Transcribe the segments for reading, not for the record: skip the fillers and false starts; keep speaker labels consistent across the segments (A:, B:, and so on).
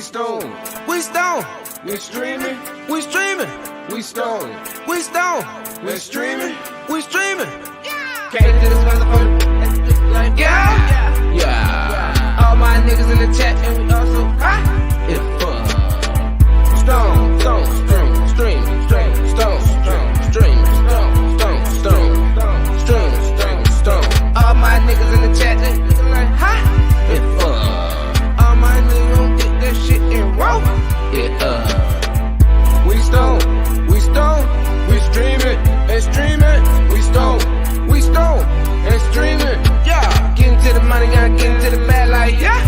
A: stoned. We stoned. We streaming. We streaming. We stoned. We stoned. We streaming. We streaming. Came to this motherfucker like yeah. Yeah. All my niggas in the chat and we also high. It's fun. Stone, stone, stream, stream, stream, stone, stone, stream, stone, stone, stone, stream, stream, stone. All my niggas in the chat they looking like high. It's fun. All my niggas gon' get that shit and roll. We stone, we stone, we streaming and streaming. We stone and streaming. Yeah, getting to the money, gotta get into the bag like yeah,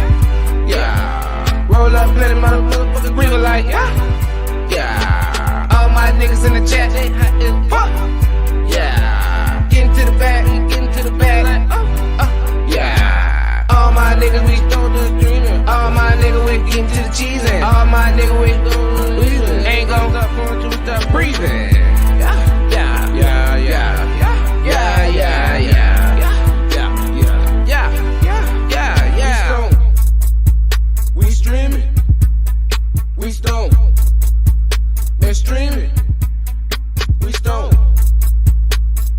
A: yeah. Roll up, plenty motherfuckers breathing like yeah, yeah. All my niggas in the chat, they hot as fuck. Yeah, getting to the bag, getting to the bag like yeah. All my niggas we stone to streaming. All my niggas we getting to the cheese and all my niggas we ain't gon' stop going to stop breathing. We streaming, we stone, and streaming, we stone,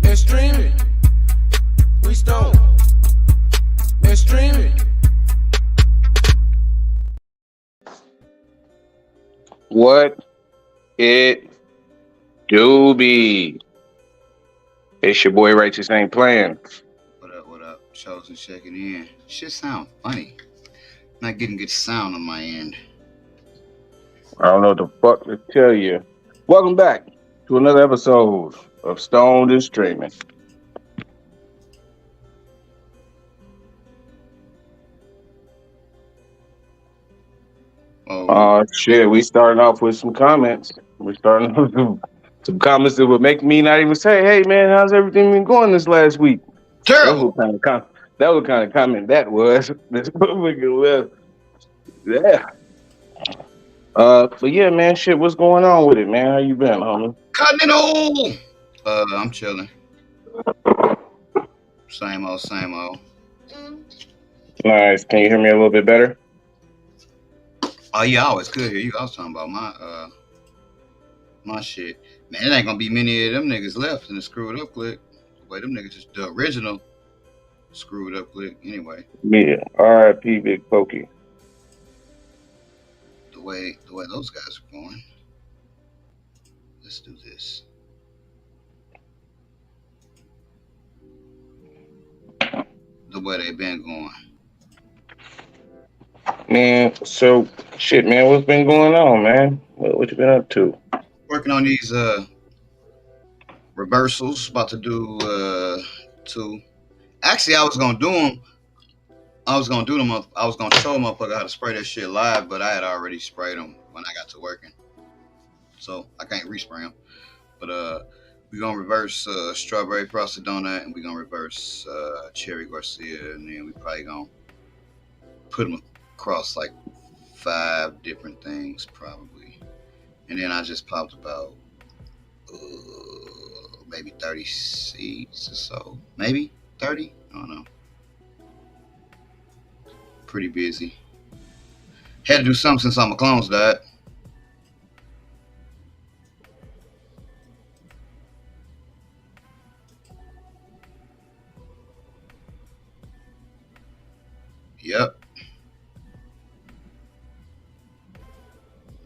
A: and streaming, we stone, and streaming.
B: What it do be? It's your boy Righteous Ain't Playing.
C: What up, what up? Chosen checking in. Shit sound funny. Not getting good sound on my end.
B: I don't know what the fuck to tell you. Welcome back to another episode of Stoned and Streaming. Oh shit, we starting off with some comments. We're starting off with some comments that would make me not even say, hey man, how's everything been going this last week?
C: Terrible.
B: That was the kind of comment that was. This motherfucker was. Yeah. But yeah, man, shit, what's going on with it, man? How you been, homie?
C: Cutting it all. I'm chilling. Same old, same old.
B: Nice. Can you hear me a little bit better?
C: Oh yeah, I always could hear you. I was talking about my shit. Man, it ain't gonna be many of them niggas left in the screwed up click. The way them niggas just the original screwed up click anyway.
B: Yeah. R.I.P. Big Pokey.
C: The way those guys are going. Let's do this. The way they been going.
B: Man, so shit, man, what's been going on, man? What you been up to?
C: Working on these reversals. About to do 2. Actually, I was gonna do them. I was gonna show them up how to spray that shit live, but I had already sprayed them when I got to working, so I can't respray them. But we're gonna reverse strawberry frosted donut, and we're gonna reverse cherry Garcia, and then we probably gonna put them across like 5 different things probably. And then I just popped about maybe 30 seeds or so, maybe 30. I don't know. Pretty busy. Had to do something since all my clones died. Yep.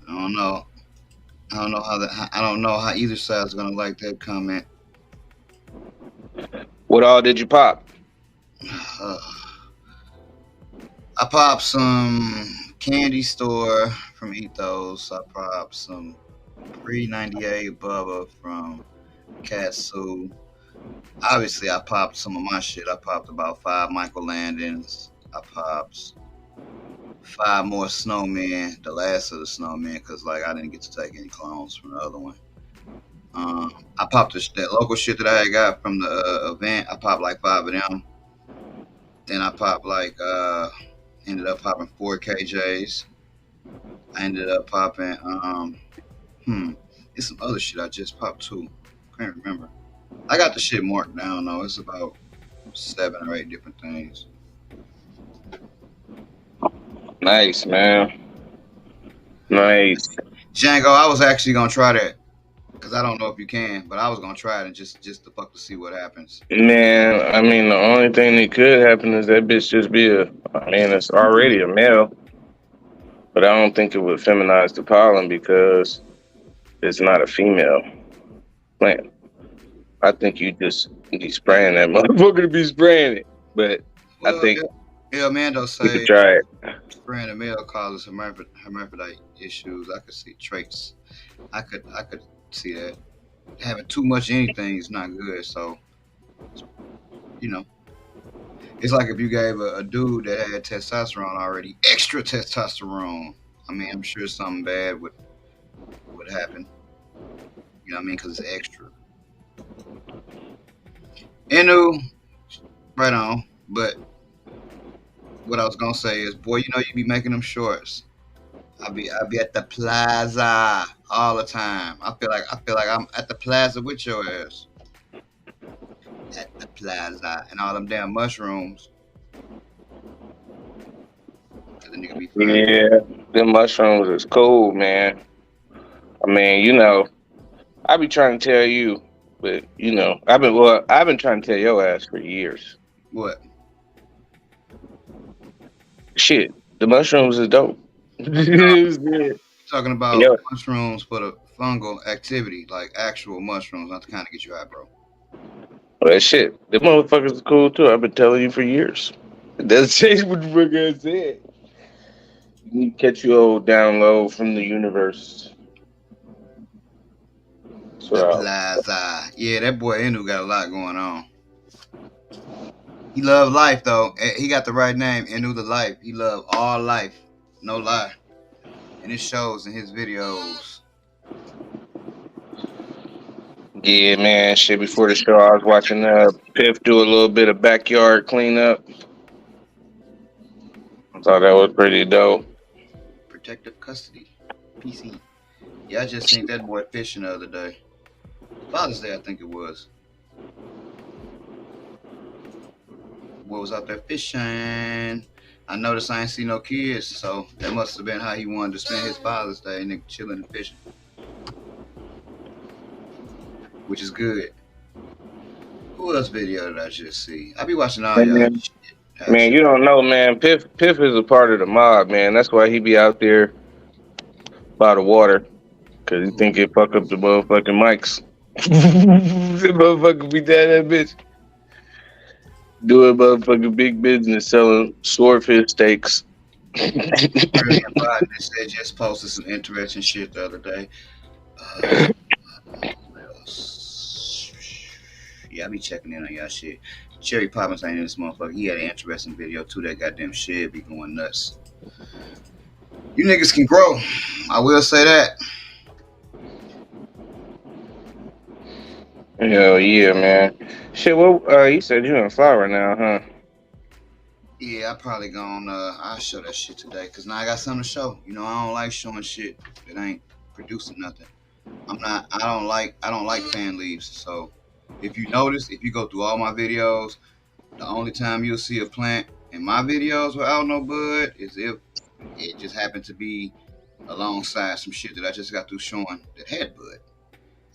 C: I don't know how either side's gonna like that comment.
B: What all did you pop?
C: I popped some candy store from Ethos. I popped some pre-98 Bubba from Katsu. Obviously, I popped some of my shit. I popped about 5 Michael Landons. I popped 5 more snowmen, the last of the snowmen, because like I didn't get to take any clones from the other one. I popped that local shit that I had got from the event. I popped like 5 of them. Then I popped like ended up popping 4 KJs. I ended up popping it's some other shit I just popped too. Can't remember. I got the shit marked down though. It's about 7 or 8 different things.
B: Nice, man. Nice.
C: Django, I was actually gonna try that because I don't know if you can, but I was gonna try it and just to fuck to see what happens.
B: Man, I mean, the only thing that could happen is that bitch just be a. I mean, it's already a male, but I don't think it would feminize the pollen because it's not a female plant. I think you just be spraying that motherfucker to be spraying it. But I
C: Well,
B: think
C: El Mando
B: you could
C: say
B: try it.
C: spraying a male causes hermaphrodite issues. I could see traits. I could see that having too much of anything is not good. So you know, it's like if you gave a dude that had testosterone already extra testosterone. I mean, I'm sure something bad would happen. You know what I mean? Because it's extra. Inu, right on. But what I was gonna say is, boy, you know you be making them shorts. I be at the plaza all the time. I feel like I'm at the plaza with your ass. At the plaza and all them damn mushrooms. 'Cause the nigga be fine.
B: Yeah, them mushrooms is cool, man. I mean, I be trying to tell you, but I've been trying to tell your ass for years.
C: What?
B: Shit, the mushrooms is dope. It was good.
C: Talking about
B: Yeah,
C: mushrooms for the fungal activity, like actual mushrooms, not to kind of get you high, bro.
B: well, that shit, the motherfuckers is cool too. I've been telling you for years. It doesn't change what the fuck I said. You need to catch you old down low from the universe. That's what
C: The
B: I.
C: plaza. Yeah, that boy Inu got a lot going on. He love life though. He got the right name, Inu the Life. He love all life, no lie, and it shows in his videos.
B: Yeah, man. Shit, before the show, I was watching Piff do a little bit of backyard cleanup. I thought that was pretty dope.
C: Protective custody, PC. Yeah, I just seen that boy fishing the other day. Father's Day, I think it was. Boy was out there fishing. I noticed I ain't see no kids, so that must have been how he wanted to spend his Father's Day, nigga chilling and fishing, which is good. Who else video did I just see? I be watching all y'all
B: Man,
C: shit.
B: man, you don't know, man. Piff is a part of the mob, man. That's why he be out there by the water, cause he think it fuck up the motherfucking mics. The motherfucker be down that bitch doing motherfucking big business selling swordfish steaks.
C: Brilliant Biden said just posted some interesting shit the other day. What else? Yeah, I be checking in on y'all shit. Cherry Poppins ain't in this motherfucker. He had an interesting video too. That goddamn shit be going nuts. You niggas can grow. I will say that.
B: Hell yeah, man. Shit, well, you said you in Flower now, huh?
C: Yeah, I probably gonna I'll show that shit today because now I got something to show. You know, I don't like showing shit that ain't producing nothing. I don't like fan leaves. So if you notice, if you go through all my videos, the only time you'll see a plant in my videos without no bud is if it just happened to be alongside some shit that I just got through showing that had bud.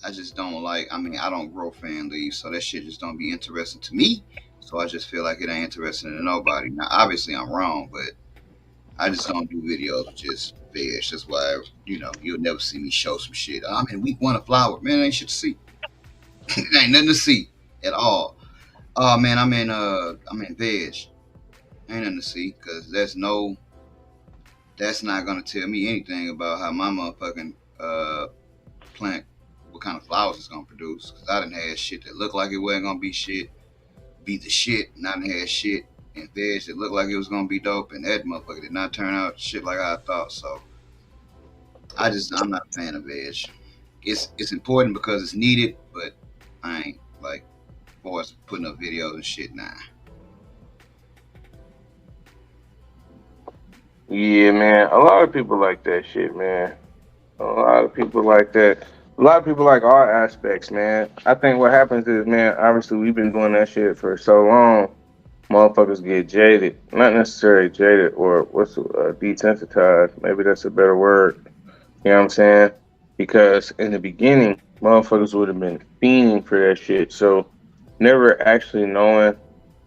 C: I just don't like. I mean, I don't grow fan leaves, so that shit just don't be interesting to me. So I just feel like it ain't interesting to nobody. Now, obviously, I'm wrong, but I just don't do videos with just veg. That's why you'll never see me show some shit. I'm in week one of flower, man. Ain't shit to see. It ain't nothing to see at all. Oh man, I'm in veg. Ain't nothing to see because that's not gonna tell me anything about how my motherfucking plant, what kind of flowers it's gonna produce. Cause I done had shit that looked like it wasn't gonna be shit, be the shit, and I done had shit and veg that looked like it was gonna be dope, and that motherfucker did not turn out shit like I thought. So I'm not a fan of veg. It's important because it's needed, but I ain't like for us putting up videos and shit now.
B: Yeah, man. A lot of people like that shit, man. A lot of people like that. A lot of people like all aspects, man. I think what happens is, man, obviously we've been doing that shit for so long, motherfuckers get jaded. Not necessarily jaded or desensitized. Maybe that's a better word. You know what I'm saying? Because in the beginning, motherfuckers would have been fiending for that shit. So never actually knowing,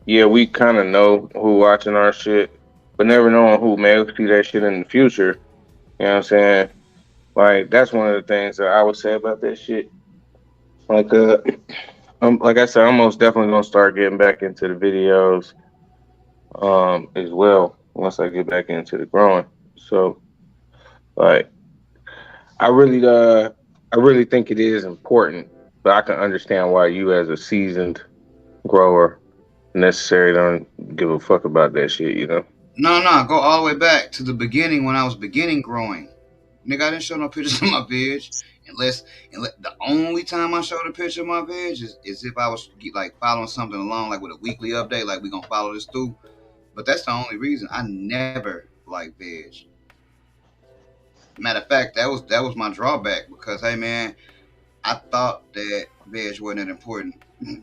B: yeah, we kind of know who watching our shit, but never knowing who may see that shit in the future. You know what I'm saying? Like that's one of the things that I would say about that shit. Like like I said, I'm most definitely gonna start getting back into the videos as well once I get back into the growing. So like I really think it is important, but I can understand why you as a seasoned grower necessarily don't give a fuck about that shit, you know?
C: No, no, go all the way back to the beginning when I was beginning growing. Nigga, I didn't show no pictures of my veg unless the only time I showed a picture of my veg is if I was like following something along, like with a weekly update, like we gonna follow this through. But that's the only reason. I never liked veg. Matter of fact, that was my drawback because hey man, I thought that veg wasn't that important,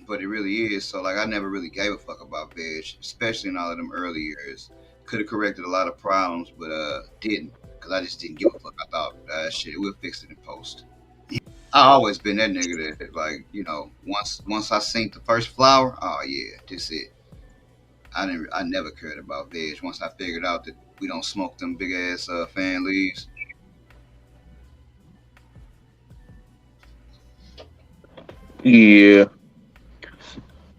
C: but it really is. So like I never really gave a fuck about veg, especially in all of them early years. Could have corrected a lot of problems, but didn't because I just didn't give a fuck. I thought shit, we'll fix it in post. I always been that nigga that like once I seen the first flower, oh yeah, this it. I never cared about veg. Once I figured out that we don't smoke them big ass fan leaves.
B: Yeah,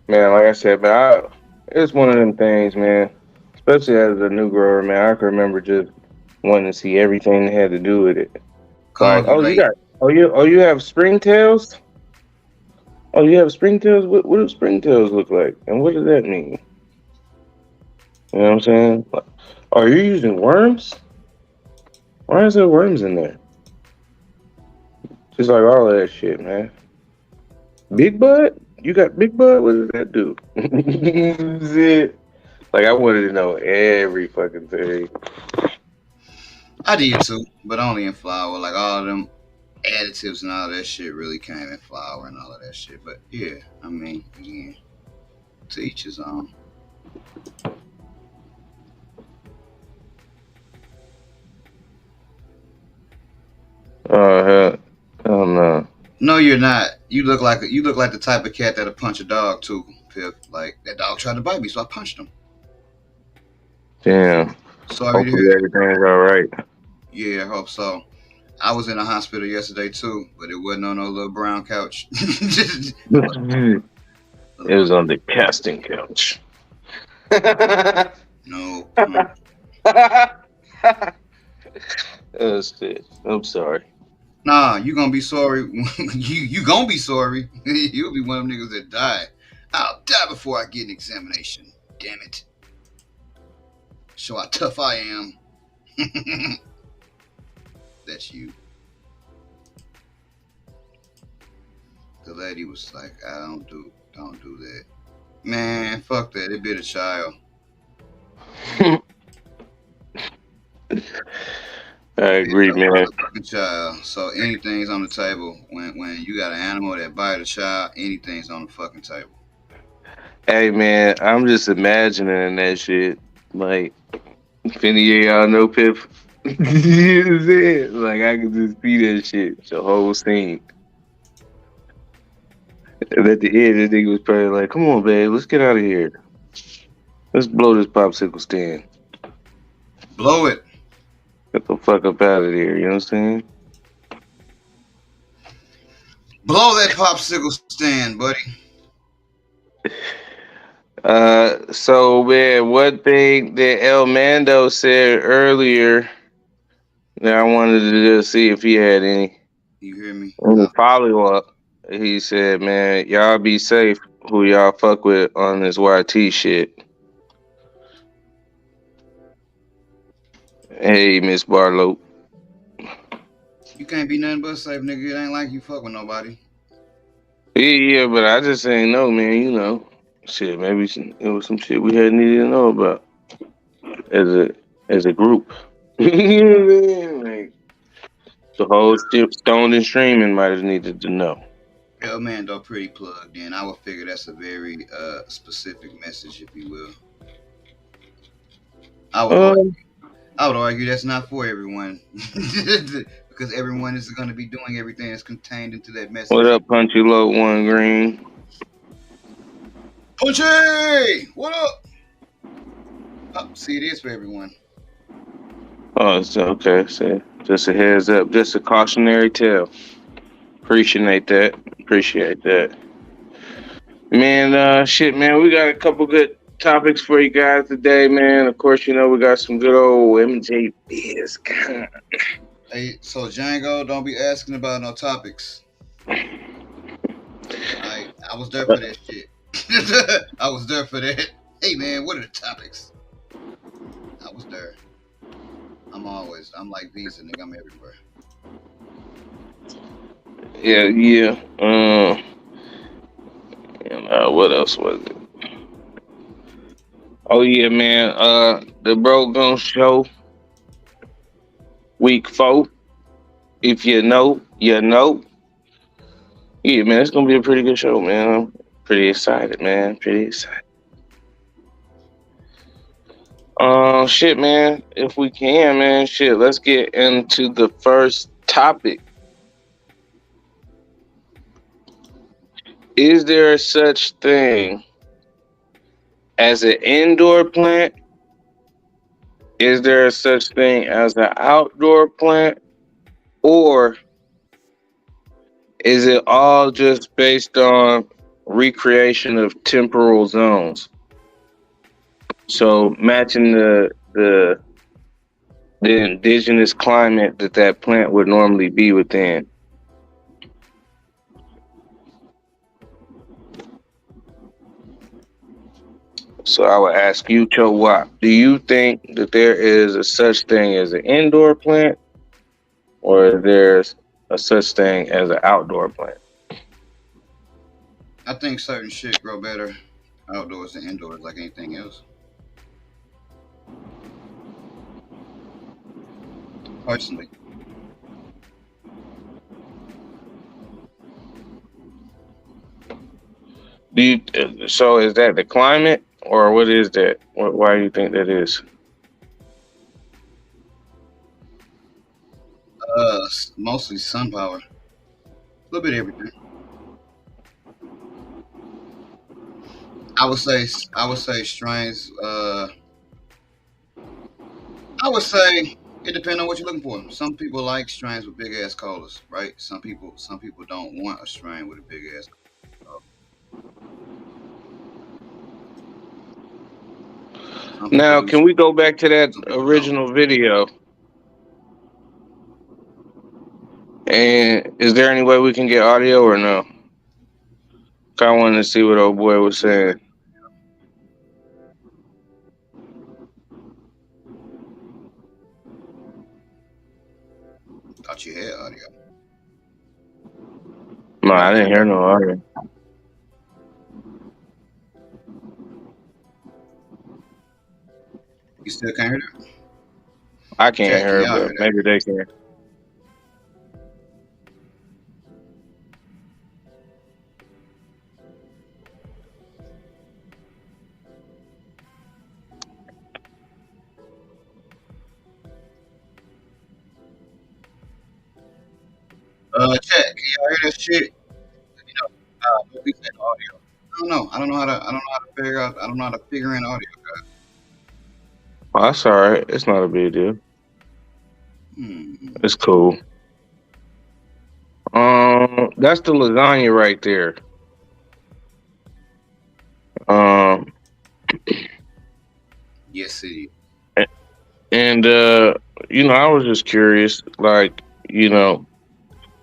B: man. Like I said, man, it's one of them things, man. Especially as a new grower, man. I can remember just wanting to see everything that had to do with it. Like,
C: Called you late.
B: oh, you have springtails. Oh, you have springtails. What do springtails look like, and what does that mean? You know what I'm saying? Like, are you using worms? Why is there worms in there? Just like all of that shit, man. Big bud? You got big bud? What does that do? Shit. Like I wanted to know every fucking thing.
C: I did too, but only in flour. Like all of them additives and all that shit really came in flour and all of that shit. But yeah, I mean, again, to each his own.
B: Oh hell, hell no.
C: No, you're not. You look like the type of cat that'll punch a dog too, Pip. Like that dog tried to bite me, so I punched him.
B: Damn.
C: Sorry to hear
B: Hopefully
C: that.
B: everything's all right.
C: Yeah, I hope so. I was in the hospital yesterday too, but it wasn't on no little brown couch. Just
B: It was on the casting couch.
C: no.
B: Oh shit. I'm sorry.
C: Nah, you gonna be sorry. you gonna be sorry. You'll be one of them niggas that die. I'll die before I get an examination. Damn it. Show how tough I am. That's you. The lady was like, I don't do that. Man, fuck that. It been a child.
B: I
C: Bit
B: agree,
C: a
B: man.
C: motherfucking child. So anything's on the table. When you got an animal that bite a child, anything's on the fucking table.
B: Hey man, I'm just imagining that shit. Like Finny, y'all know Pip. You know what I'm saying? Like I can just see that shit, the whole scene. And at the end, the nigga was probably like, "Come on, babe, let's get out of here. Let's blow this popsicle stand.
C: Blow it.
B: Get the fuck up out of here." You know what I'm saying?
C: Blow that popsicle stand, buddy.
B: So man, one thing that El Mando said earlier that I wanted to just see if he had
C: You hear me?
B: any follow up. He said, "Man, y'all be safe. Who y'all fuck with on this YT shit?" Hey, Miss Barlow.
C: You can't be nothing but safe, nigga. It ain't like you fuck with nobody.
B: Yeah, but I just ain't know, man. You know, shit. Maybe it was some shit we had needed to know about as a group. You know what I mean? Like the whole stoned and streaming might have needed to know.
C: El Mando pretty plugged in. I would figure that's a very specific message, if you will. I would argue.
B: Um,
C: I would argue that's not for everyone because because everyone is going to be doing everything that's contained into that
B: What
C: message.
B: up, Punchy Low One Green?
C: Punchy, what up? Oh, see, it is for everyone.
B: Oh, it's okay. So just a heads up, just a cautionary tale. Appreciate that. Appreciate that. Man, shit, man, we got a couple good topics for you guys today, man. Of course, you know we got some good old MJ Biz.
C: Hey, so Django, don't be asking about no topics. I was there for that shit. I was there for that. Hey man, what are the topics? I was there. I'm like Visa, nigga. I'm everywhere.
B: Yeah, yeah. What else was it? Oh yeah, man. The Bro Gun Show week 4. If you know, you know. Yeah, man, it's gonna be a pretty good show, man. I'm pretty excited, man. Pretty excited. Shit, man. If we can, man, shit. Let's get into the first topic. Is there such thing as an indoor plant? Is there such thing as an outdoor plant? Or is it all just based on recreation of temporal zones? So matching the indigenous climate that plant would normally be within. So I would ask you, Cho Wap, do you think that there is a such thing as an indoor plant, or there's a such thing as an outdoor plant?
C: I think certain shit grow better outdoors than indoors, like anything else. Personally,
B: Do you, so is that the climate, or what is that? Why do you think that is?
C: mostly sun power, a little bit of everything. I would say, I would say strains. I would say it depends on what you're looking for. Some people like strains with big ass collars, right? Some people don't want a strain with a big ass collar. Some people
B: Now,
C: do.
B: can we go back to that
C: Some people don't.
B: original video? And is there any way we can get audio or no? I wanted to see what old boy was
C: Yeah,
B: saying.
C: thought you had audio.
B: No,
C: You
B: I
C: got
B: didn't
C: cut
B: hear
C: though.
B: no audio.
C: You still can't hear that?
B: I can't
C: Chat, can
B: hear,
C: y'all hear
B: but
C: that?
B: maybe they can.
C: Chat, can y'all hear that shit? You know, what we said audio. I don't know. I don't know how to. I don't know how to figure out. I don't know how to figure in audio.
B: Oh, that's all right. It's not a big deal.
C: Hmm.
B: It's cool. That's the lasagna right there. Um,
C: Yes, it is.
B: and I was just curious, like,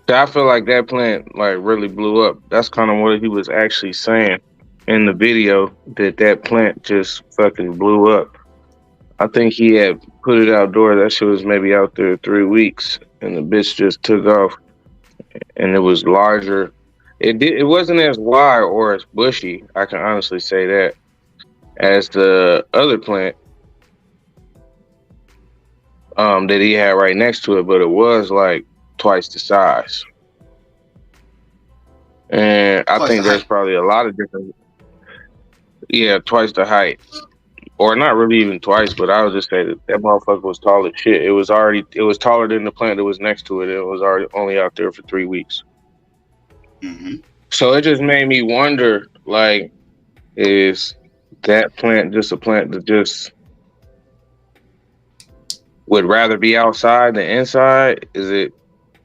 B: I feel like that plant like really blew up. That's kind of what he was actually saying in the video, that plant just fucking blew up. I think he had put it outdoor. That shit was maybe out there 3 weeks, and the bitch just took off, and it was larger. It wasn't as wide or as bushy. I can honestly say that, as the other plant that he had right next to it, but it was like twice the size. And I
C: Twice the
B: think there's
C: height.
B: probably a lot of different, yeah, twice the height. or not really even twice, but I would just say that motherfucker was tall as shit. It was taller than the plant that was next to it. It was already only out there for 3 weeks.
C: Mm-hmm.
B: So it just made me wonder, like, is that plant just a plant that just would rather be outside than inside? Is it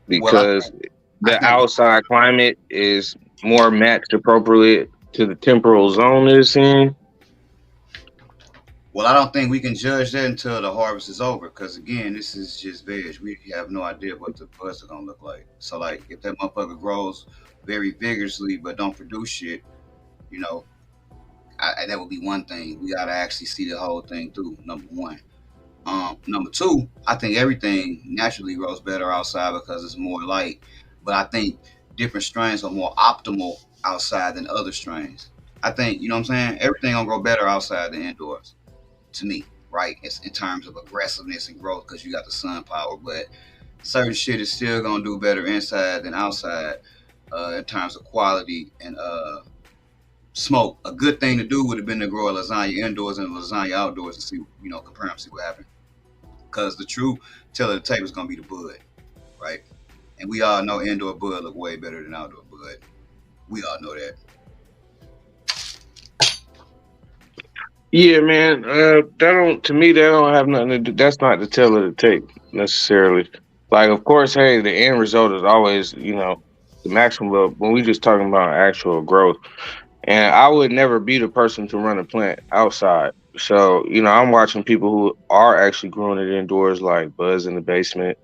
C: Well,
B: because
C: I
B: the
C: think
B: outside climate is more matched appropriate to the temporal zone that it's in?
C: I don't think we can judge that until the harvest is over. Because again, this is just veg. We have no idea what the buds are gonna look like. So like, if that motherfucker grows very vigorously but don't produce shit, you know, that would be one thing. We gotta actually see the whole thing through. Number one. Number two, I think everything naturally grows better outside because it's more light. But I think different strains are more optimal outside than other strains. I think, you know what I'm saying? Everything gonna grow better outside than indoors, to me, right? It's in terms of aggressiveness and growth because you got the sun power. But certain shit is still gonna do better inside than outside in terms of quality and smoke. A good thing to do would have been to grow a lasagna indoors and a lasagna outdoors and see, compare them, see what happened. Because the true teller of the tape is gonna be the bud, right? And we all know indoor bud look way better than outdoor bud. We all know that.
B: Yeah, man. That don't to me that don't have nothing to do. That's not the tell of the tape necessarily. Like, of course, hey, the end result is always, the maximum. But when we just talking about actual growth, and I would never be the person to run a plant outside. So, I'm watching people who are actually growing it indoors, like Buzz in the basement.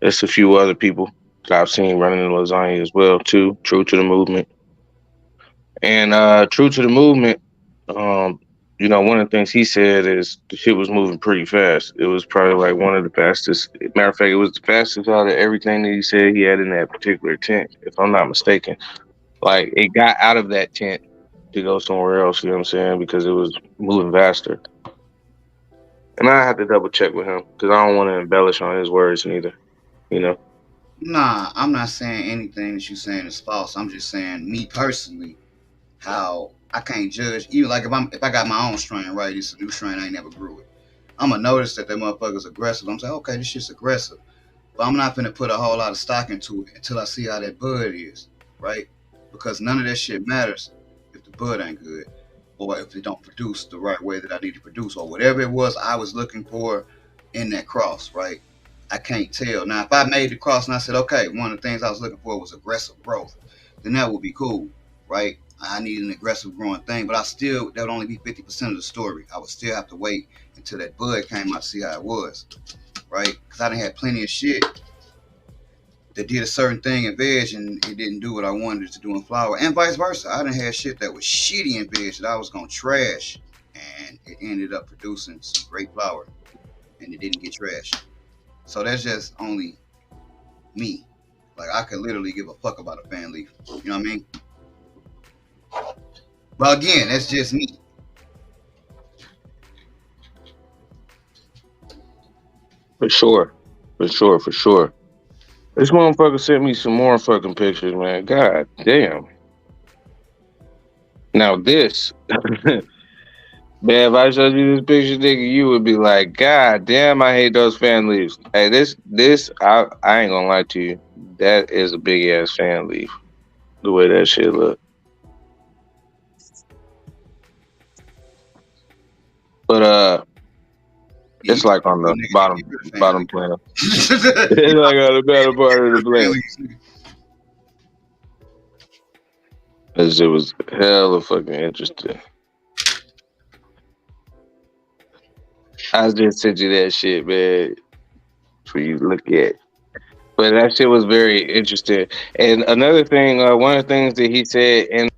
B: There's a few other people that I've seen running in lasagna as well, too. True to the movement. And true to the movement, um, one of the things he said is the shit was moving pretty fast. It was probably like one of the fastest. Matter of fact, it was the fastest out of everything that he said he had in that particular tent, if I'm not mistaken. Like, it got out of that tent to go somewhere else, you know what I'm saying? Because it was moving faster. And I have to double check with him because I don't want to embellish on his words neither, you know?
C: Nah, I'm not saying anything that you're saying is false. I'm just saying, me personally, how I can't judge. Even like if I got my own strain, right? It's a new strain I ain't never grew it. I'm gonna notice that motherfucker's aggressive. I'm saying, okay, this shit's aggressive. But I'm not gonna put a whole lot of stock into it until I see how that bud is, right? Because none of that shit matters if the bud ain't good or if it don't produce the right way that I need to produce or whatever it was I was looking for in that cross, right? I can't tell. Now, if I made the cross and I said, okay, one of the things I was looking for was aggressive growth, then that would be cool, right? I need an aggressive growing thing, but that would only be 50% of the story. I would still have to wait until that bud came out to see how it was, right? Because I done had plenty of shit that did a certain thing in veg and it didn't do what I wanted it to do in flower, and vice versa. I done had shit that was shitty in veg that I was gonna trash, and it ended up producing some great flower, and it didn't get trashed. So that's just only me. Like, I could literally give a fuck about a fan leaf. You know what I mean? But again, that's just me.
B: For sure. For sure, for sure. This motherfucker sent me some more fucking pictures, man. God damn. Now this, man, if I showed you this picture, nigga, you would be like, God damn, I hate those fan leaves. Hey, I ain't gonna lie to you. That is a big ass fan leaf. The way that shit look. But it's like on the bottom plan. It's like on the bottom part of the plan. Cause it was hella fucking interesting. I just sent you that shit, man, for you to look at. But that shit was very interesting. And another thing, one of the things that he said, and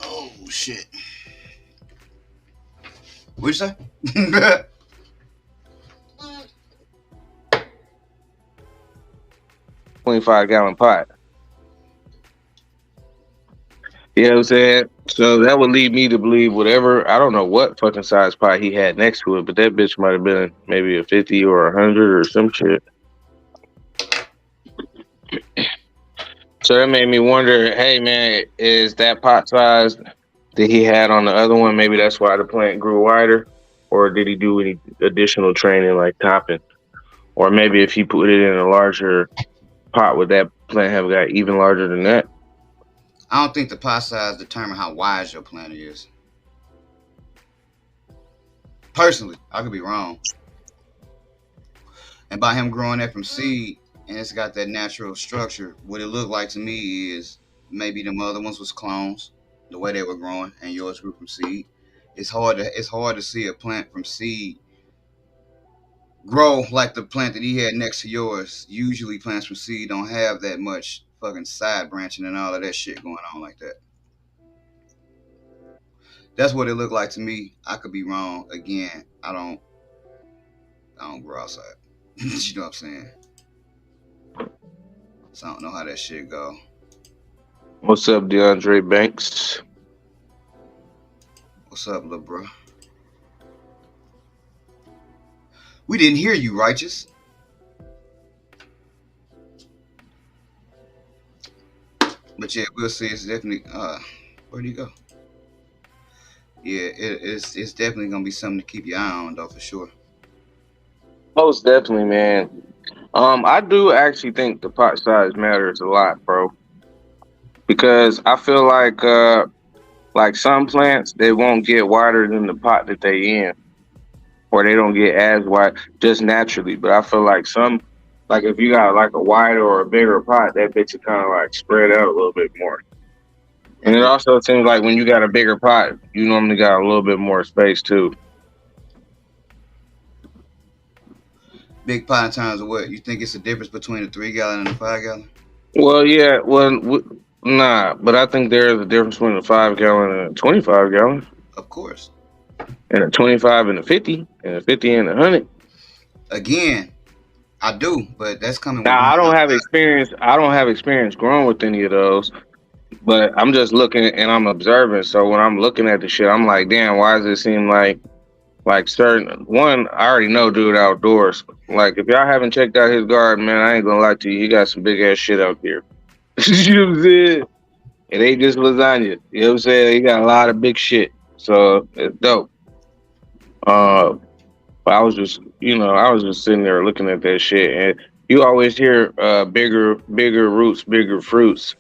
C: Oh shit. What'd you say?
B: 25-gallon pot. You know what I'm saying? So that would lead me to believe whatever, I don't know what fucking size pot he had next to it, but that bitch might have been maybe a 50 or 100 or some shit. So that made me wonder, hey man, is that pot size that he had on the other one, maybe that's why the plant grew wider? Or did he do any additional training like topping? Or maybe if he put it in a larger pot, would that plant have got even larger than that?
C: I don't think the pot size determine how wise your plant is. Personally, I could be wrong. And by him growing that from seed, and it's got that natural structure, what it looked like to me is maybe the other ones was clones, the way they were growing, and yours grew from seed. It's hard to see a plant from seed grow like the plant that he had next to yours. Usually plants from seed don't have that much fucking side branching and all of that shit going on like that. That's what it looked like to me. I could be wrong. Again, I don't grow outside. You know what I'm saying? So I don't know how that shit go.
B: What's up, DeAndre Banks?
C: What's up, little bro? We didn't hear you, righteous. But yeah, we'll see. It's definitely where'd he go? Yeah, it's definitely gonna be something to keep your eye on though for sure.
B: Most definitely, man. I do actually think the pot size matters a lot, bro. Because I feel like some plants they won't get wider than the pot that they in, or they don't get as wide just naturally. But I feel like some, like if you got like a wider or a bigger pot, that bitch is kind of like spread out a little bit more. And it
C: Okay.
B: also seems like when you got a bigger pot, you normally got a little bit more space too.
C: Big pot in terms of what? You think it's a difference between a 3 gallon and a 5 gallon?
B: Well, yeah, nah, but I think there is a difference between a 5 gallon and a 25 gallon,
C: Of course.
B: and a 25 and a 50, and a 50 and a 100.
C: Again, I do, but that's coming with
B: Now,
C: growing
B: I don't have
C: outside.
B: experience. I don't have experience growing with any of those, but I'm just looking and I'm observing. So when I'm looking at the shit, I'm like, damn, why does it seem like certain one? I already know, dude, outdoors. Like if y'all haven't checked out his garden, man, I ain't gonna lie to you. He got some big ass shit out there. You know what I'm saying? It ain't just lasagna. You know what I'm saying? He got a lot of big shit. So it's dope. Uh, but I was just sitting there looking at that shit, and you always hear bigger roots, bigger fruits.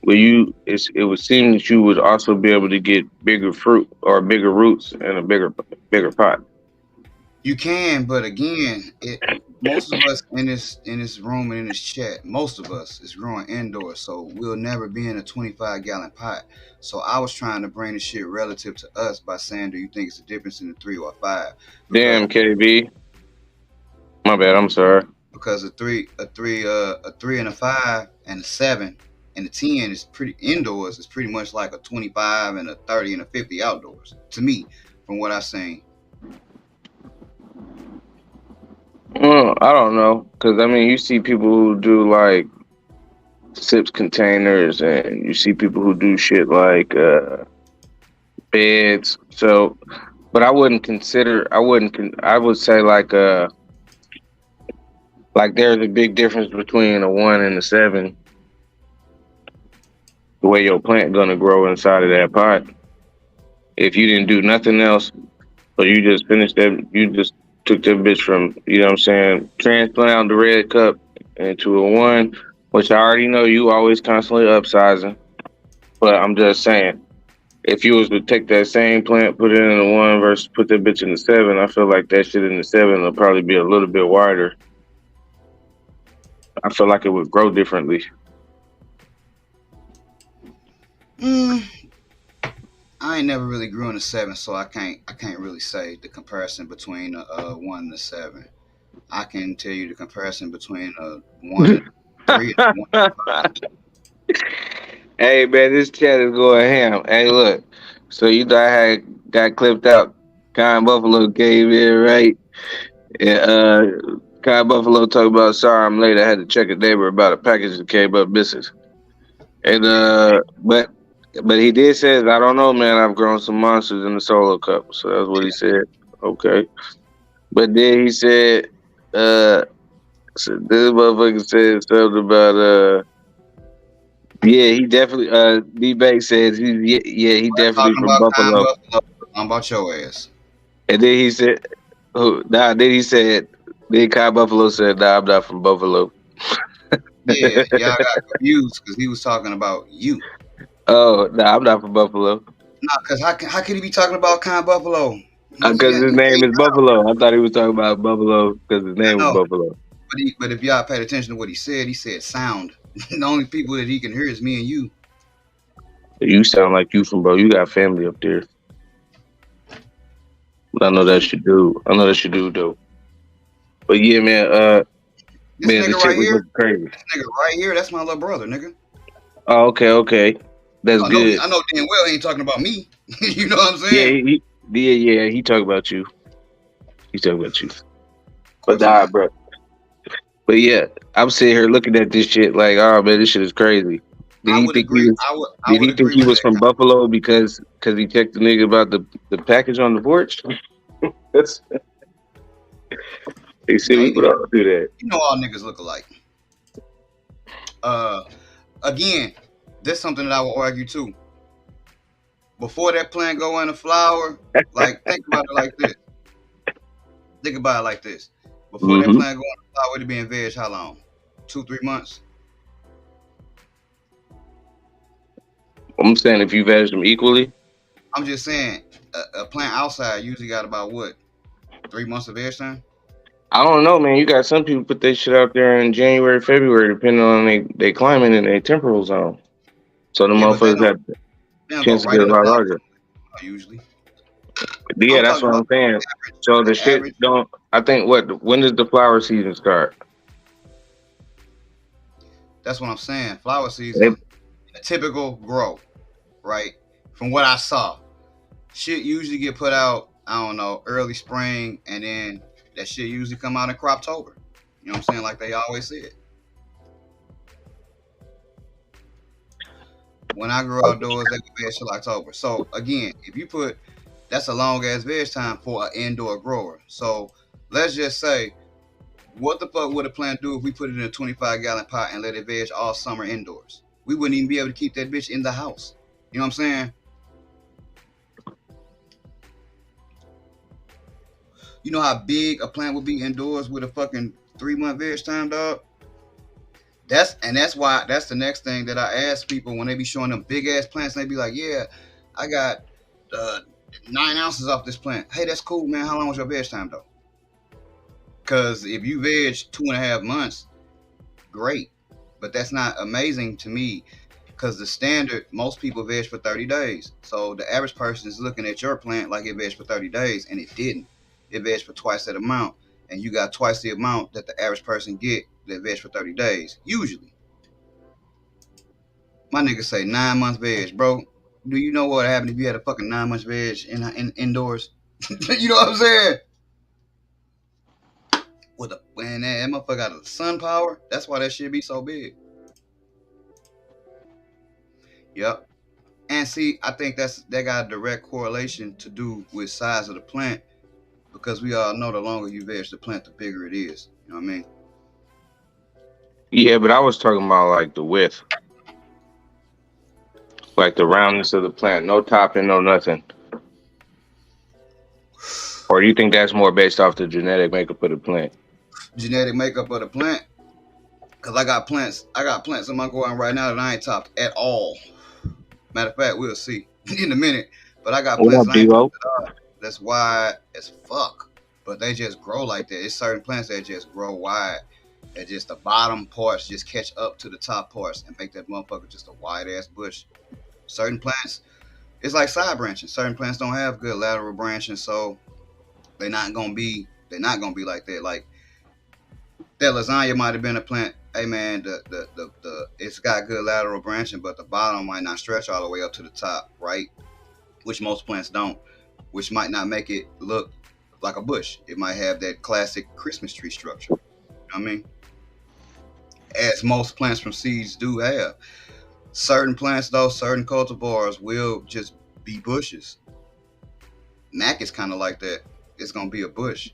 B: It would seem that you would also be able to get bigger fruit or bigger roots and a bigger pot.
C: You can, but again, most of us in this room and in this chat, most of us is growing indoors, so we'll never be in a 25 gallon pot. So I was trying to bring the shit relative to us by saying, do you think it's a difference in the 3 or 5? Because
B: Damn, KB, my bad. I'm sorry.
C: because a three and a 5 and a 7 and a 10 is pretty indoors. It's pretty much like a 25 and a 30 and a 50 outdoors to me, from what I've seen.
B: Well, I don't know, cause I mean, you see people who do like sips containers, and you see people who do shit like beds. So, but I wouldn't consider. I wouldn't. I would say like there's a big difference between a 1 and a 7. The way your plant gonna grow inside of that pot. If you didn't do nothing else, or you just finished that, you just took that bitch from, you know what I'm saying, transplant out the red cup into a 1, which I already know you always constantly upsizing. But I'm just saying, if you was to take that same plant, put it in the 1 versus put that bitch in the 7, I feel like that shit in the 7 will probably be a little bit wider. I feel like it would grow differently.
C: Mm, I ain't never really grew in a 7, so I can't really say the comparison between a 1 and a 7. I can tell you the comparison between a 1 and a 3 and a 1 and a 5.
B: Hey man, this chat is going ham. Hey, look. So you thought I had got clipped out. Kind Buffalo came in, right? And Kind Buffalo talked about sorry I'm late. I had to check a neighbor about a package that came up missing. And but he did say, I don't know, man. I've grown some monsters in the solo cup. So that's what he said. Okay. But then he said, uh So this motherfucker said something about yeah, he definitely D Bank says he
C: I'm
B: definitely
C: talking
B: from
C: about Kind
B: Buffalo.
C: Buffalo. I'm about your ass.
B: And then he said then he said then Kai Buffalo said, nah, I'm not from Buffalo.
C: Yeah, y'all got confused because he was talking about you.
B: Oh, nah, I'm not from Buffalo.
C: Nah, because how could he be talking about Kind Buffalo?
B: Because his name is Buffalo. I thought he was talking about Buffalo because his name was
C: No,
B: Buffalo.
C: but if y'all paid attention to what he said sound. The only people that he can hear is me and you.
B: You sound like you from bro. You got family up there. But I know that's your dude. I know that's your dude though. But yeah, man,
C: This
B: the
C: nigga
B: chick
C: right
B: was
C: here,
B: looking crazy.
C: that's my little brother, nigga.
B: Oh, okay, okay. That's good.
C: I know damn well he ain't talking about me. You know what I'm
B: Yeah,
C: saying?
B: he talk about you. He talk about you.
C: Of
B: But
C: course he
B: nah,
C: not.
B: bro. But yeah, I'm sitting here looking at this shit like, oh man, this shit is crazy. Did
C: I
B: he
C: would
B: think he
C: agree.
B: was?
C: I
B: Did
C: would
B: he think
C: agree
B: he
C: with
B: was
C: that.
B: from Buffalo because he checked the nigga about the package on the porch? That's they said we
C: Maybe.
B: would all do that.
C: You know all niggas look alike. Uh, again, this something that I will argue too. Before that plant go in the flower, like think about it like this. Think about it like this. Before that
B: Mm-hmm.
C: plant go in the flower, it be in veg how long? 2-3 months.
B: I'm saying if you veg them equally,
C: I'm just saying, a plant outside usually got about what 3 months of veg time.
B: I don't know, man. You got some people put their shit out there in January, February, depending on they climate and their temporal zone. So the
C: Yeah, but
B: motherfuckers have a
C: they don't go
B: chance to
C: right
B: get a
C: in the
B: lot
C: flower
B: larger.
C: usually.
B: Yeah,
C: I'm
B: that's
C: talking
B: what
C: about
B: I'm saying.
C: average.
B: So the
C: The
B: shit
C: average.
B: don't. I think when does the flower season start?
C: That's what I'm saying. Flower
B: They,
C: season, a typical grow, right? From what I saw, shit usually get put out. I don't know, early spring, and then that shit usually come out in Croptober. You know what I'm saying? Like they always said. When I grew outdoors, they would veg till October. So again, if you put that's a long ass veg time for an indoor grower. So let's just say, what the fuck would a plant do if we put it in a 25-gallon pot and let it veg all summer indoors? We wouldn't even be able to keep that bitch in the house. You know what I'm saying? You know how big a plant would be indoors with a fucking 3-month veg time, dog? That's why that's the next thing that I ask people when they be showing them big ass plants. And they be like, "Yeah, I got uh, 9 ounces off this plant." Hey, that's cool, man. How long was your veg time though? Because if you veg 2.5 months, great, but that's not amazing to me. Because the standard, most people veg for 30 days. So the average person is looking at your plant like it veg for 30 days, and it didn't. It veg for twice that amount, and you got twice the amount that the average person get that veg for 30 days, usually. My nigga say 9 months veg, bro. Do you know what happened if you had a fucking 9 months veg in indoors? You know what I'm saying? With a when that motherfucker got a sun power, that's why that shit be so big. Yep. And see, I think that got a direct correlation to do with size of the plant because we all know the longer you veg the plant, the bigger it is. You know what I mean?
B: yeah, but I was talking about like the width, like the roundness of the plant, no topping, no nothing. Or do you think that's more based off the genetic makeup of the plant?
C: Genetic makeup of the plant. Cause I got plants in my garden right now that I ain't topped at all. Matter of fact, we'll see in a minute. But I got
B: What
C: plants
B: up,
C: that I ain't
B: Devo?
C: topped at all. That's wide as fuck. But they just grow like that. It's certain plants that just grow wide. That just the bottom parts just catch up to the top parts and make that motherfucker just a wide ass bush. Certain plants, it's like side branching. Certain plants don't have good lateral branching, so they're not gonna be like that. Like that lasagna might have been a plant. Hey man, the it's got good lateral branching, but the bottom might not stretch all the way up to the top, right? Which most plants don't, which might not make it look like a bush. It might have that classic Christmas tree structure. You know what I mean? As most plants from seeds do have. Certain plants, though, certain cultivars will just be bushes. Mac is kind of like that. It's gonna be a bush.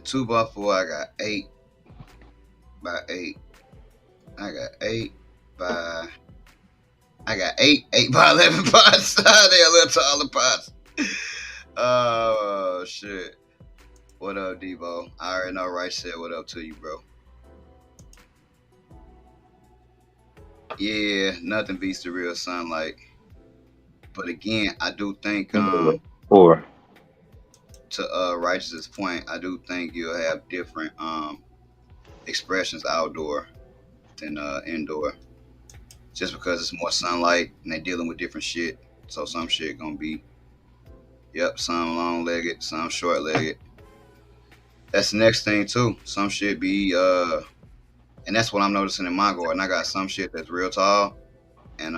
C: 2 by 4, I got 8 by 8. I got 8 by 8 by 11 pots. They're a little taller pots. Oh shit. What up, Debo? I already know Rice said what up to you, bro. Yeah, nothing beats the real sunlight. But again, I do think
B: Four.
C: to Righteous's point, I do think you'll have different expressions outdoor than indoor. Just because it's more sunlight and they're dealing with different shit. So some shit gonna be, yep, some long legged, some short legged. That's the next thing too. Some shit be and that's what I'm noticing in my garden. I got some shit that's real tall and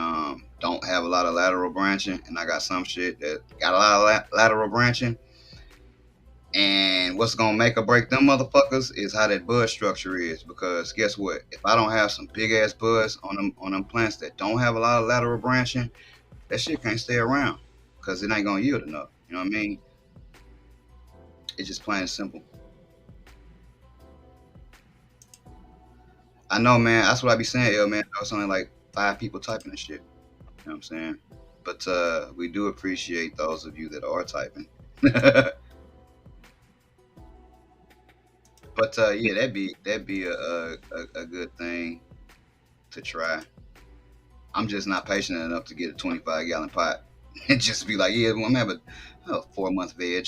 C: don't have a lot of lateral branching, and I got some shit that got a lot of lateral branching. And what's gonna make or break them motherfuckers is how that bud structure is. Because guess what? If I don't have some big ass buds on them plants that don't have a lot of lateral branching, that shit can't stay around because it ain't gonna yield enough. You know what I mean? It's just plain and simple. I know, man. That's what I be saying, yo, man. There's only like 5 people typing this shit. You know what I'm saying? But we do appreciate those of you that are typing. But yeah, that'd be a good thing to try. I'm just not patient enough to get a 25-gallon pot and just be like, yeah, I'm having a 4-month veg.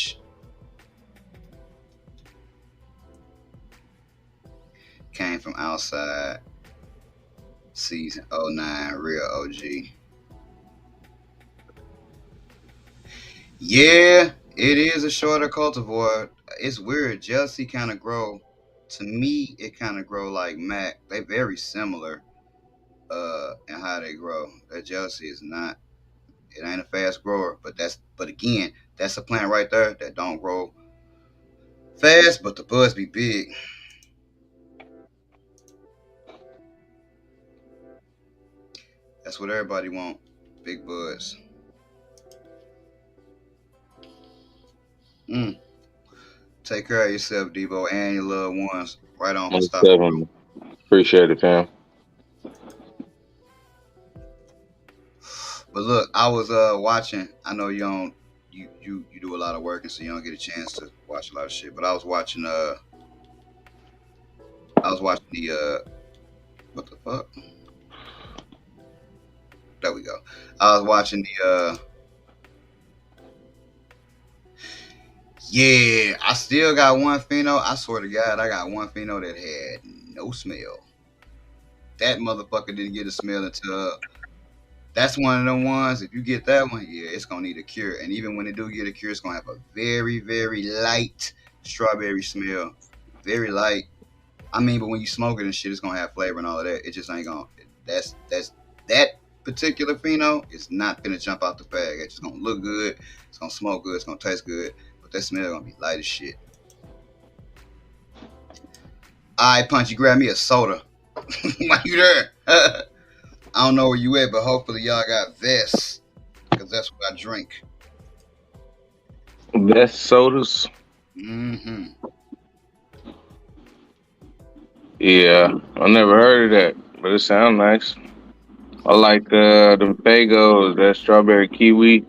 C: Came from outside. Season 09, real OG. Yeah, it is a shorter cultivar. It's weird. Jealousy kind of grow. To me, it kind of grow like Mac. They very similar in how they grow. That jealousy is not. It ain't a fast grower, but again, that's a plant right there that don't grow fast, but the buds be big. That's what everybody want. Big buds. Mm. Take care of yourself, Debo, and your loved ones. Right on for
B: Most
C: stopping through.
B: definitely. Appreciate it, fam.
C: But look, I was watching. I know you don't you do a lot of work, and so you don't get a chance to watch a lot of shit. But I was watching the what the fuck? There we go. I was watching the yeah. I still got one pheno. I swear to God, I got one pheno that had no smell. That motherfucker didn't get a smell until that's one of them ones. If you get that one, yeah, it's gonna need a cure. And even when it do get a cure, it's gonna have a very, very light strawberry smell. Very light. I mean, but when you smoke it and shit, it's gonna have flavor and all of that. It just ain't gonna. That's that particular pheno is not gonna jump out the bag. It's just gonna look good. It's gonna smoke good. It's gonna taste good. But that smell gonna be light as shit. All right, Punchy, grab me a soda. Why you there? I don't know where you at, but hopefully y'all got vests, because that's what I drink.
B: Best sodas.
C: Mm-hmm.
B: Yeah, I never heard of that, but it sounds nice. I like the Fagos, that strawberry kiwi,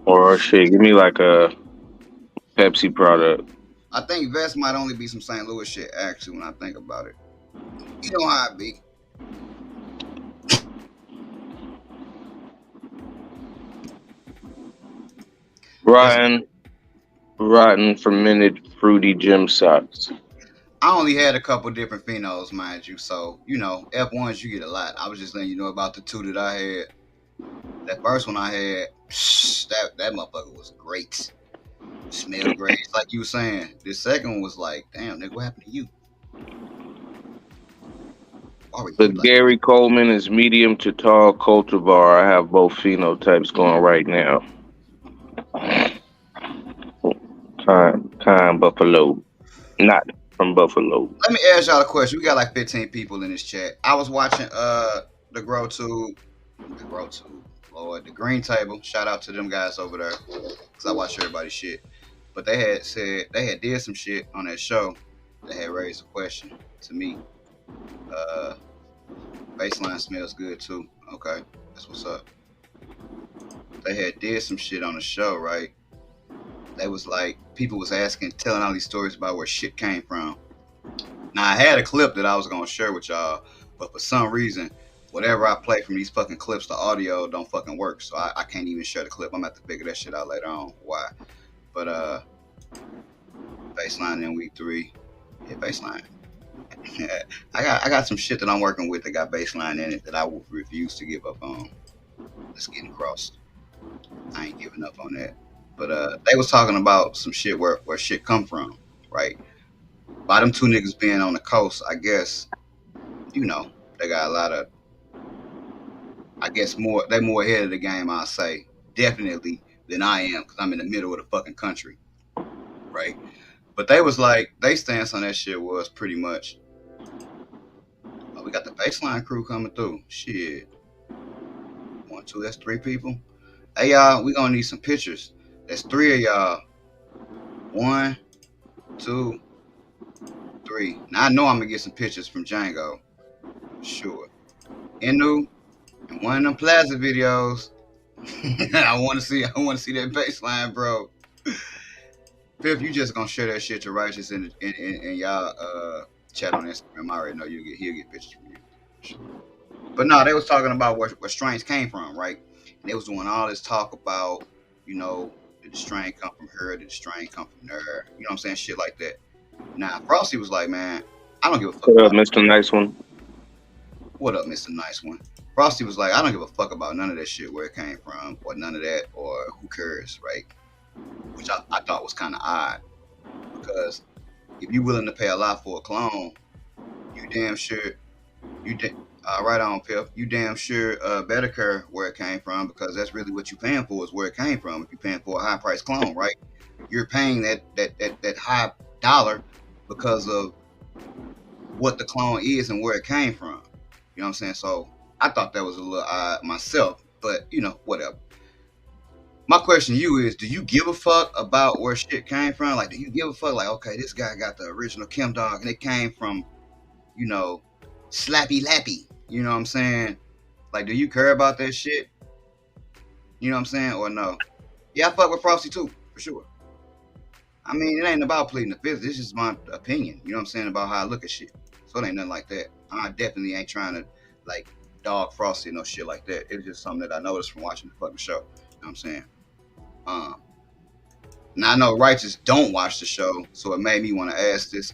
B: or shit. Give me like a Pepsi product.
C: I think vest might only be some St. Louis shit, actually, when I think about it. You know how it be. That's
B: Rotten fermented fruity gym socks.
C: I only had a couple different phenols, mind you. So, you know, F1s you get a lot. I was just letting you know about the 2 that I had. That first one I had, that motherfucker was great. Smelled great. It's like you were saying. The second one was like, damn, nigga, what happened to you? Why were
B: The
C: you like
B: Gary Coleman is medium to tall cultivar. I have both phenotypes going right now. Kind Buffalo, not from Buffalo.
C: Let me ask y'all a question. We got like 15 people in this chat. I was watching the Grow Tube, Lord, the Green Table. Shout out to them guys over there, because I watch everybody's shit. But they had said they had did some shit on that show that had raised a question to me. Uh, Baseline smells good too. Okay, that's what's up. They had did some shit on the show, right? They was like people was asking, telling all these stories about where shit came from. Now I had a clip that I was gonna share with y'all, but for some reason, whatever I play from these fucking clips, the audio don't fucking work. So I can't even share the clip. I'm gonna have to figure that shit out later on. Why? But baseline in week 3. Yeah, baseline. I got some shit that I'm working with that got baseline in it that I will refuse to give up on. It's getting crossed. I ain't giving up on that. But they was talking about some shit where shit come from, right? By them two niggas being on the coast, I guess, they got a lot of, I guess they more ahead of the game, I'll say. Definitely than I am, because I'm in the middle of the fucking country. Right? But they was like, they stance on that shit was pretty much, oh, we got the baseline crew coming through. Shit. 1, 2, that's 3 people. Hey y'all, we gonna need some pictures. That's 3 of y'all. 1, 2, 3. Now I know I'm gonna get some pictures from Django. Sure. Inu and one of them Plaza videos. I wanna see that baseline, bro. Fifth, you just gonna share that shit to Righteous in y'all chat on Instagram. I already know he'll get pictures from you. Sure. But no, they was talking about where strains came from, right? And they was doing all this talk about, did the strain come from her? Did the strain come from there? You know what I'm saying? Shit like that. Now, Frosty was like, man, I don't give a fuck
B: What up,
C: about
B: Mr. Nice One?
C: what up, Mr. Nice One. Frosty was like, I don't give a fuck about none of that shit, where it came from, or none of that, or who cares, right? Which I thought was kind of odd, because if you're willing to pay a lot for a clone, you damn sure right on, Pip. You damn sure better care where it came from, because that's really what you're paying for, is where it came from. If you're paying for a high price clone, right? You're paying that high dollar because of what the clone is and where it came from. You know what I'm saying? So I thought that was a little odd myself, but whatever. My question to you is, do you give a fuck about where shit came from? Like, do you give a fuck? Like, okay, this guy got the original Kim Dog and it came from, Slappy Lappy. You know what I'm saying? Like, do you care about that shit? You know what I'm saying? Or no? Yeah, I fuck with Frosty too, for sure. I mean, it ain't about pleading the fifth. This is my opinion. You know what I'm saying, about how I look at shit. So it ain't nothing like that. I definitely ain't trying to, like, dog Frosty, no shit like that. It's just something that I noticed from watching the fucking show. You know what I'm saying? Now I know Righteous don't watch the show, so it made me want to ask this.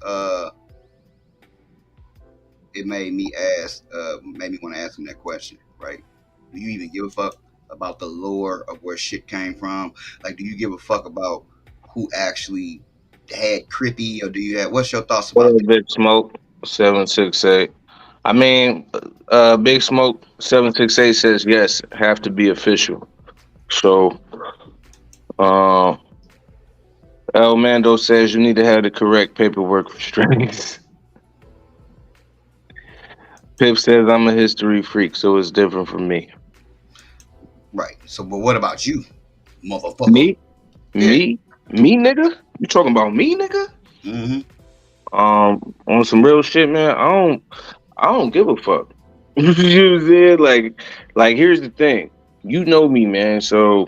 C: It made me want to ask him that question. Right? Do you even give a fuck about the lore of where shit came from? Like, do you give a fuck about who actually had Crippy, or do you have? What's your thoughts
B: What
C: about
B: up,
C: that?
B: Big Smoke 768? I mean, Big Smoke 768 says yes, have to be official. So, uh, El Mando says you need to have the correct paperwork for strings. Pip says I'm a history freak, so it's different from me.
C: Right. So, but what about you, motherfucker?
B: Me,
C: Yeah.
B: me, nigga. You talking about me, nigga?
C: Mm-hmm.
B: On some real shit, man. I don't give a fuck. You know what I'm saying? Like, here's the thing. You know me, man. So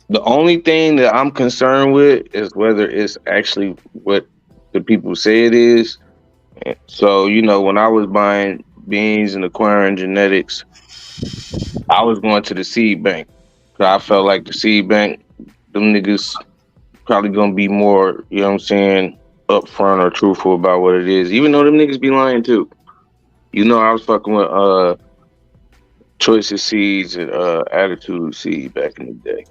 B: the only thing that I'm concerned with is whether it's actually what the people say it is. So, when I was buying beans and acquiring genetics, I was going to the seed bank. 'Cause I felt like the seed bank, them niggas probably gonna be more, you know what I'm saying, upfront or truthful about what it is. Even though them niggas be lying too. I was fucking with Choice of Seeds and Attitude Seed back in the day.